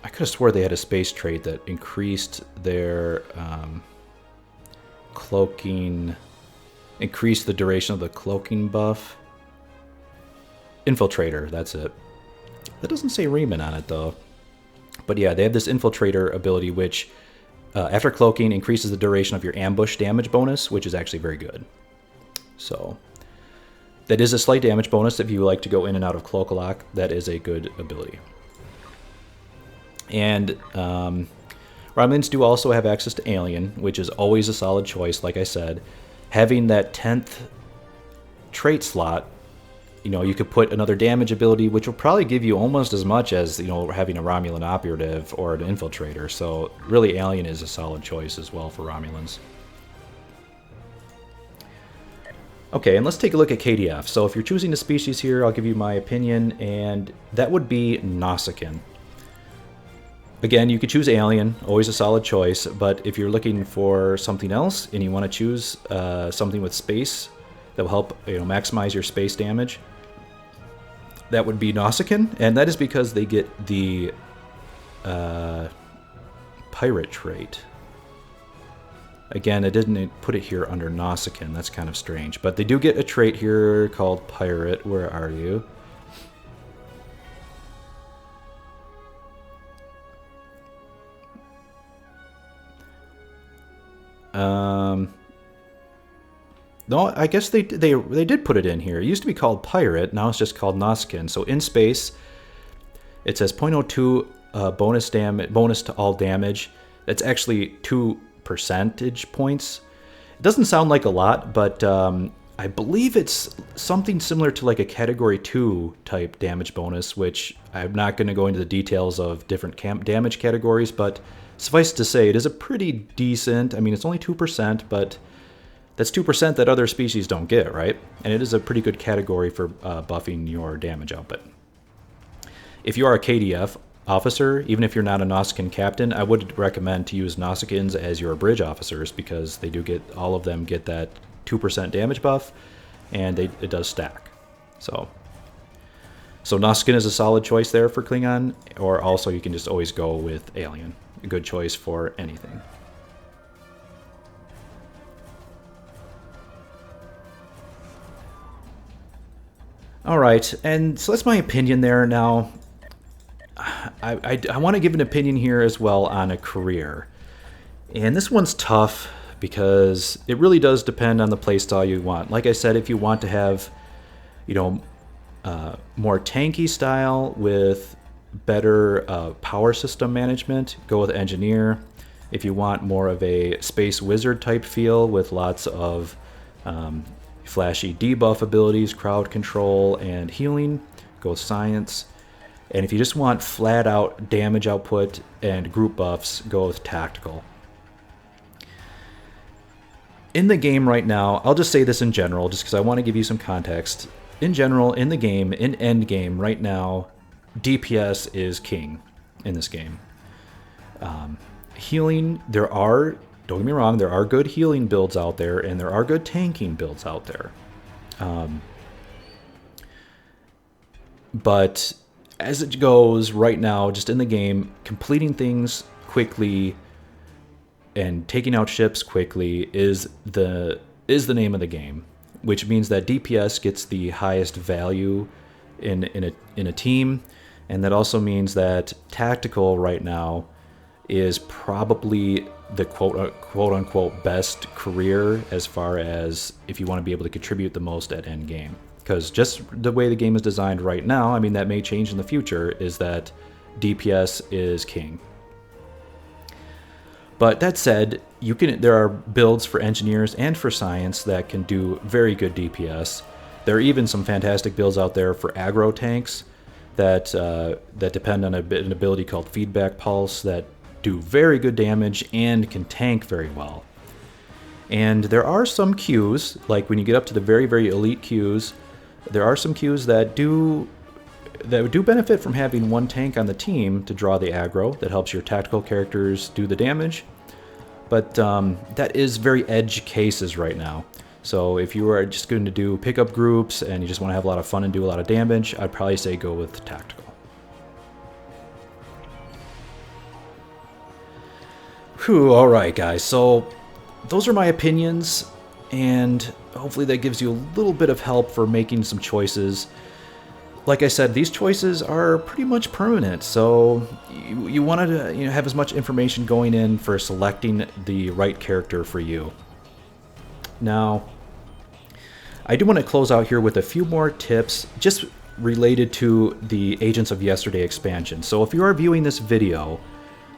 I could have swore they had a space trait that increased their cloaking, increased the duration of the cloaking buff. Infiltrator, that's it. That doesn't say Reman on it though. But yeah, they have this Infiltrator ability which, after cloaking, increases the duration of your ambush damage bonus, which is actually very good. So, that is a slight damage bonus if you like to go in and out of Cloak Lock. That is a good ability. And Romulans do also have access to Alien, which is always a solid choice, like I said. Having that 10th trait slot, you know, you could put another damage ability, which will probably give you almost as much as, you know, having a Romulan Operative or an Infiltrator. So really Alien is a solid choice as well for Romulans. Okay, and let's take a look at KDF. So if you're choosing a species here, I'll give you my opinion, and that would be Nausicaan. Again, you could choose Alien, always a solid choice, but if you're looking for something else and you want to choose something with space that will help, you know, maximize your space damage, that would be Nausicaan, and that is because they get the pirate trait. Again, I didn't put it here under Nausicaan, that's kind of strange, but they do get a trait here called Pirate. Where are you? No, I guess they did put it in here. It used to be called Pirate, now it's just called Nausicaan. So in space, it says 0.02 bonus to all damage. That's actually 2 percentage points. It doesn't sound like a lot, but I believe it's something similar to like a Category 2 type damage bonus, which I'm not going to go into the details of different damage categories, but suffice to say, it is a pretty decent, I mean, it's only 2%, but that's 2% that other species don't get, right? And it is a pretty good category for buffing your damage output. If you are a KDF officer, even if you're not a Nausicaan captain, I would recommend to use Nausicaans as your bridge officers because they do get, all of them get that 2% damage buff, and it does stack. So Nausicaan is a solid choice there for Klingon, or also you can just always go with Alien. A good choice for anything. Alright, and so that's my opinion there. Now, I want to give an opinion here as well on a career. And this one's tough because it really does depend on the playstyle you want. Like I said, if you want to have, you know, more tanky style with better power system management, go with Engineer. If you want more of a Space Wizard type feel with lots of flashy debuff abilities, crowd control, and healing, go with Science. And if you just want flat out damage output and group buffs, go with tactical. In the game right now, I'll just say this in general, just because I want to give you some context. In general, in the game, in endgame right now, DPS is king in this game. Healing, don't get me wrong, there are good healing builds out there, and there are good tanking builds out there. But as it goes right now, just in the game, completing things quickly and taking out ships quickly is the name of the game, which means that DPS gets the highest value in a team, and that also means that tactical right now is probably the quote unquote best career as far as if you want to be able to contribute the most at end game. Because just the way the game is designed right now, I mean, that may change in the future, is that DPS is king. But that said, there are builds for engineers and for science that can do very good DPS. There are even some fantastic builds out there for aggro tanks that depend on an ability called feedback pulse that do very good damage and can tank very well. And there are some queues, like when you get up to the very, very elite queues, there are some queues that do benefit from having one tank on the team to draw the aggro that helps your tactical characters do the damage. But that is very edge cases right now. So if you are just going to do pickup groups and you just want to have a lot of fun and do a lot of damage, I'd probably say go with tactical. Whew, all right, guys. So those are my opinions, and hopefully that gives you a little bit of help for making some choices. Like I said, these choices are pretty much permanent, so you want to have as much information going in for selecting the right character for you. Now, I do want to close out here with a few more tips just related to the Agents of Yesterday expansion. So if you are viewing this video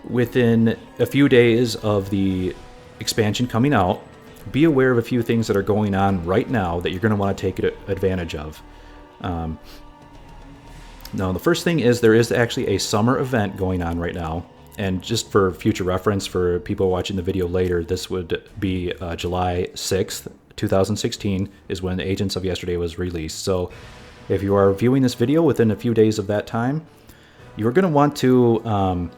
within a few days of the expansion coming out, be aware of a few things that are going on right now that you're going to want to take advantage of. Now, the first thing is there is actually a summer event going on right now. And just for future reference, for people watching the video later, this would be July 6th, 2016 is when Agents of Yesterday was released. So if you are viewing this video within a few days of that time, you're going to want to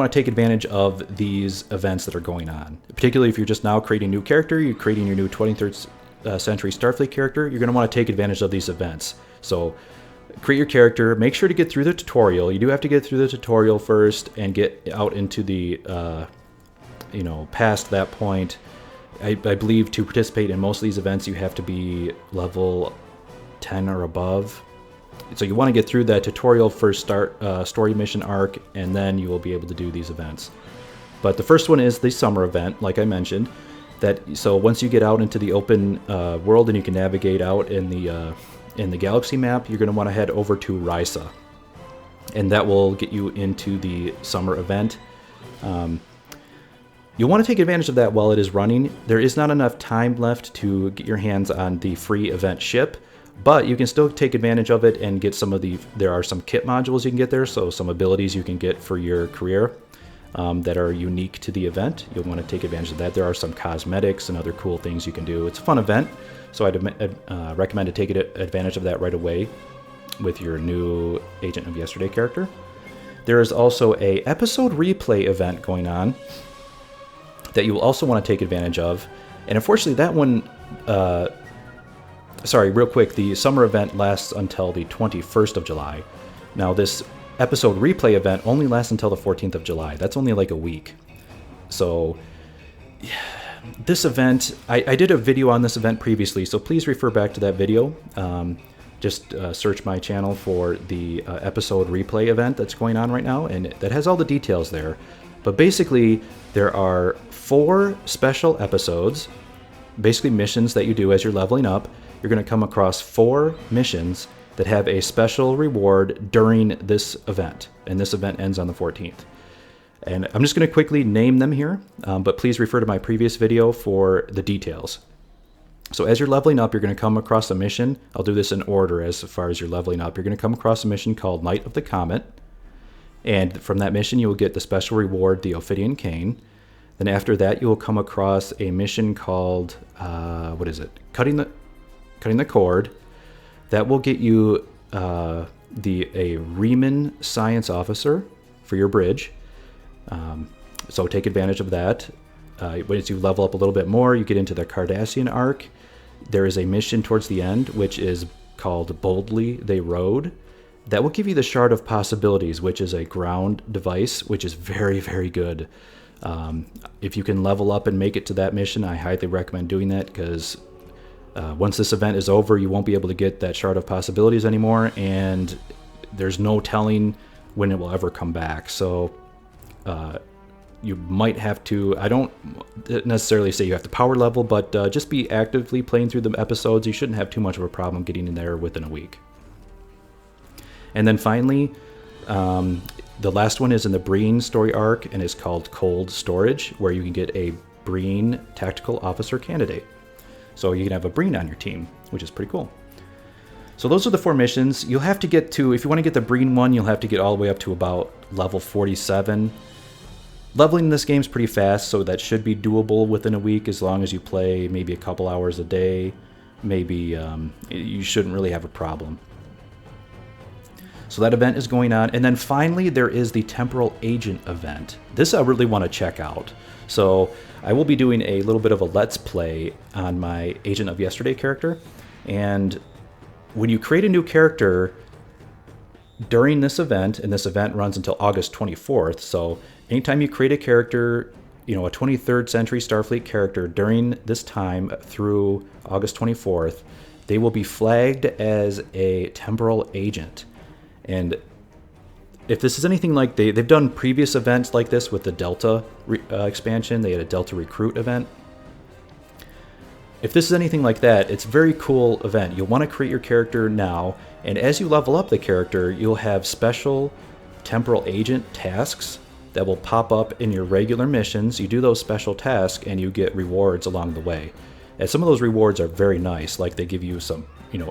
take advantage of these events that are going on. Particularly if you're just now creating a new character, you're creating your new 23rd century Starfleet character, you're going to want to take advantage of these events. So create your character, make sure to get through the tutorial. You do have to get through the tutorial first and get out into the, past that point. I believe to participate in most of these events, you have to be level 10 or above. So you want to get through that tutorial first story mission arc, and then you will be able to do these events. But the first one is the summer event, like I mentioned. So once you get out into the open world and you can navigate out in the galaxy map, you're going to want to head over to Risa, and that will get you into the summer event. You'll want to take advantage of that while it is running. There is not enough time left to get your hands on the free event ship, but you can still take advantage of it and get there are some kit modules you can get there, so some abilities you can get for your career that are unique to the event. You'll want to take advantage of that. There are some cosmetics and other cool things you can do. It's a fun event, so I'd recommend to take advantage of that right away with your new Agent of Yesterday character. There is also a episode replay event going on that you will also want to take advantage of. And unfortunately, that one... real quick, the summer event lasts until the 21st of July. Now, this episode replay event only lasts until the 14th of July. That's only like a week. So, this event, I did a video on this event previously, so please refer back to that video. Just search my channel for the episode replay event that's going on right now, and that has all the details there. But basically, there are 4 special episodes, basically missions that you do as you're leveling up. You're going to come across 4 missions that have a special reward during this event, and this event ends on the 14th. And I'm just going to quickly name them here, but please refer to my previous video for the details. So as you're leveling up, you're going to come across a mission. I'll do this in order as far as you're leveling up. You're going to come across a mission called Knight of the Comet. And from that mission, you will get the special reward, the Ophidian Cane. Then after that, you will come across a mission called, what is it? Cutting the Cord. That will get you a Riemann Science Officer for your bridge. So take advantage of that. As you level up a little bit more, you get into the Cardassian arc. There is a mission towards the end, which is called Boldly They Rode. That will give you the Shard of Possibilities, which is a ground device, which is very, very good. If you can level up and make it to that mission, I highly recommend doing that, because once this event is over, you won't be able to get that Shard of Possibilities anymore, and there's no telling when it will ever come back. So you might have to, I don't necessarily say you have to power level, but just be actively playing through the episodes. You shouldn't have too much of a problem getting in there within a week. And then finally, the last one is in the Breen story arc, and is called Cold Storage, where you can get a Breen Tactical Officer candidate. So you can have a Breen on your team, which is pretty cool. So those are the 4 missions. You'll have to get to, if you want to get the Breen one, you'll have to get all the way up to about level 47. Leveling this game is pretty fast, so that should be doable within a week, as long as you play maybe a couple hours a day. Maybe you shouldn't really have a problem. So that event is going on. And then finally, there is the Temporal Agent event. This I really want to check out. So I will be doing a little bit of a Let's Play on my Agent of Yesterday character. And when you create a new character during this event, and this event runs until August 24th, so anytime you create a character, a 23rd century Starfleet character during this time through August 24th, they will be flagged as a temporal agent. And if this is anything like they've done previous events like this with the Delta expansion, they had a Delta Recruit event. If this is anything like that, it's a very cool event. You'll want to create your character now, and as you level up the character, you'll have special temporal agent tasks that will pop up in your regular missions. You do those special tasks, and you get rewards along the way. And some of those rewards are very nice, like they give you some,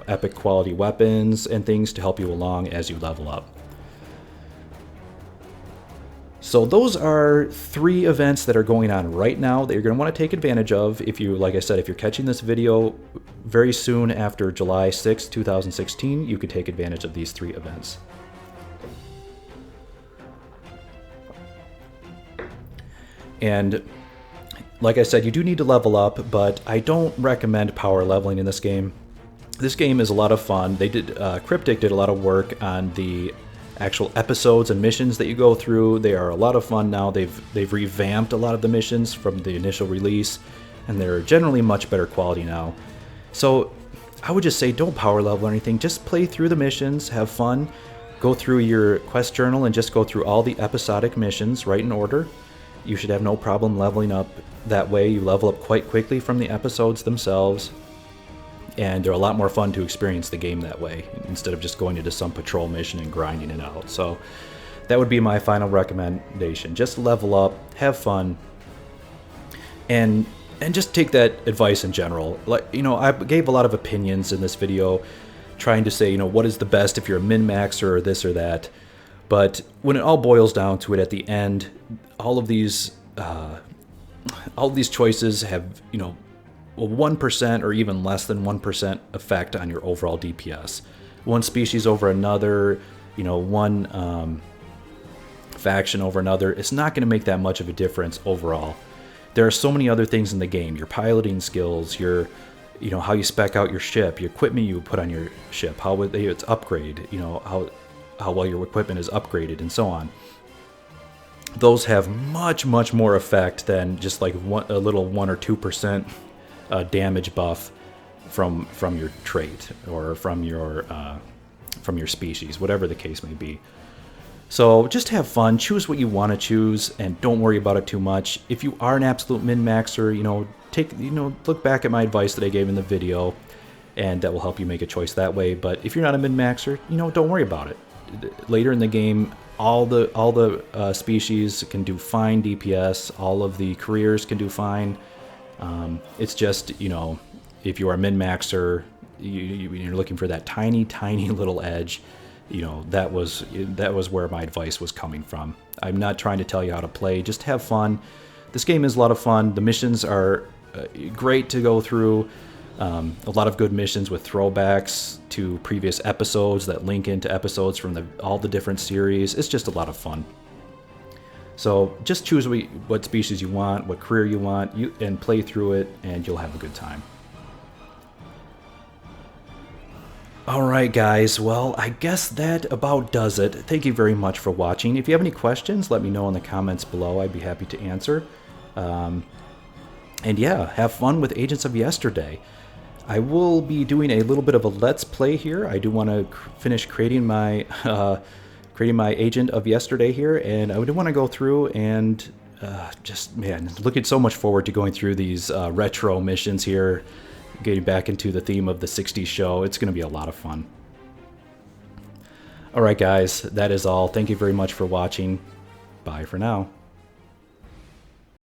epic quality weapons and things to help you along as you level up. So those are 3 events that are going on right now that you're going to want to take advantage of. If you, like I said, if you're catching this video very soon after July 6, 2016, you could take advantage of these 3 events. And like I said, you do need to level up, but I don't recommend power leveling in this game. This game is a lot of fun. Cryptic did a lot of work on the actual episodes and missions that you go through. They are a lot of fun now. They've revamped a lot of the missions from the initial release, and they're generally much better quality now. So I would just say don't power level or anything. Just play through the missions, have fun, go through your quest journal, and just go through all the episodic missions right in order. You should have no problem leveling up that way. You level up quite quickly from the episodes themselves, and they're a lot more fun to experience the game that way, instead of just going into some patrol mission and grinding it out. So that would be my final recommendation. Just level up, have fun, and just take that advice in general. I gave a lot of opinions in this video, trying to say, what is the best if you're a min-maxer or this or that. But when it all boils down to it, at the end, all of these choices have, 1% or even less than 1% effect on your overall DPS. One species over another, one faction over another, it's not going to make that much of a difference overall. There are so many other things in the game: your piloting skills, your, how you spec out your ship, your equipment you put on your ship, how it's upgraded, how well your equipment is upgraded, and so on. Those have much, much more effect than just like a little 1 or 2% damage buff from your trait or from your species, whatever the case may be. So just have fun, choose what you want to choose, and don't worry about it too much. If you are an absolute min-maxer, look back at my advice that I gave in the video, and that will help you make a choice that way. But if you're not a min-maxer, don't worry about it. Later in the game, all the species can do fine DPS. All of the careers can do fine. It's just, if you are a min-maxer, you're looking for that tiny, tiny little edge, that was where my advice was coming from. I'm not trying to tell you how to play. Just have fun. This game is a lot of fun. The missions are great to go through. A lot of good missions with throwbacks to previous episodes that link into episodes from all the different series. It's just a lot of fun. So just choose what species you want, what career you want, and play through it, and you'll have a good time. Alright guys, well, I guess that about does it. Thank you very much for watching. If you have any questions, let me know in the comments below. I'd be happy to answer. And yeah, have fun with Agents of Yesterday. I will be doing a little bit of a Let's Play here. I do want to finish creating my Agent of Yesterday here, and I do want to go through and just, man, looking so much forward to going through these retro missions here, getting back into the theme of the 60s show. It's going to be a lot of fun. Alright guys, that is all. Thank you very much for watching. Bye for now.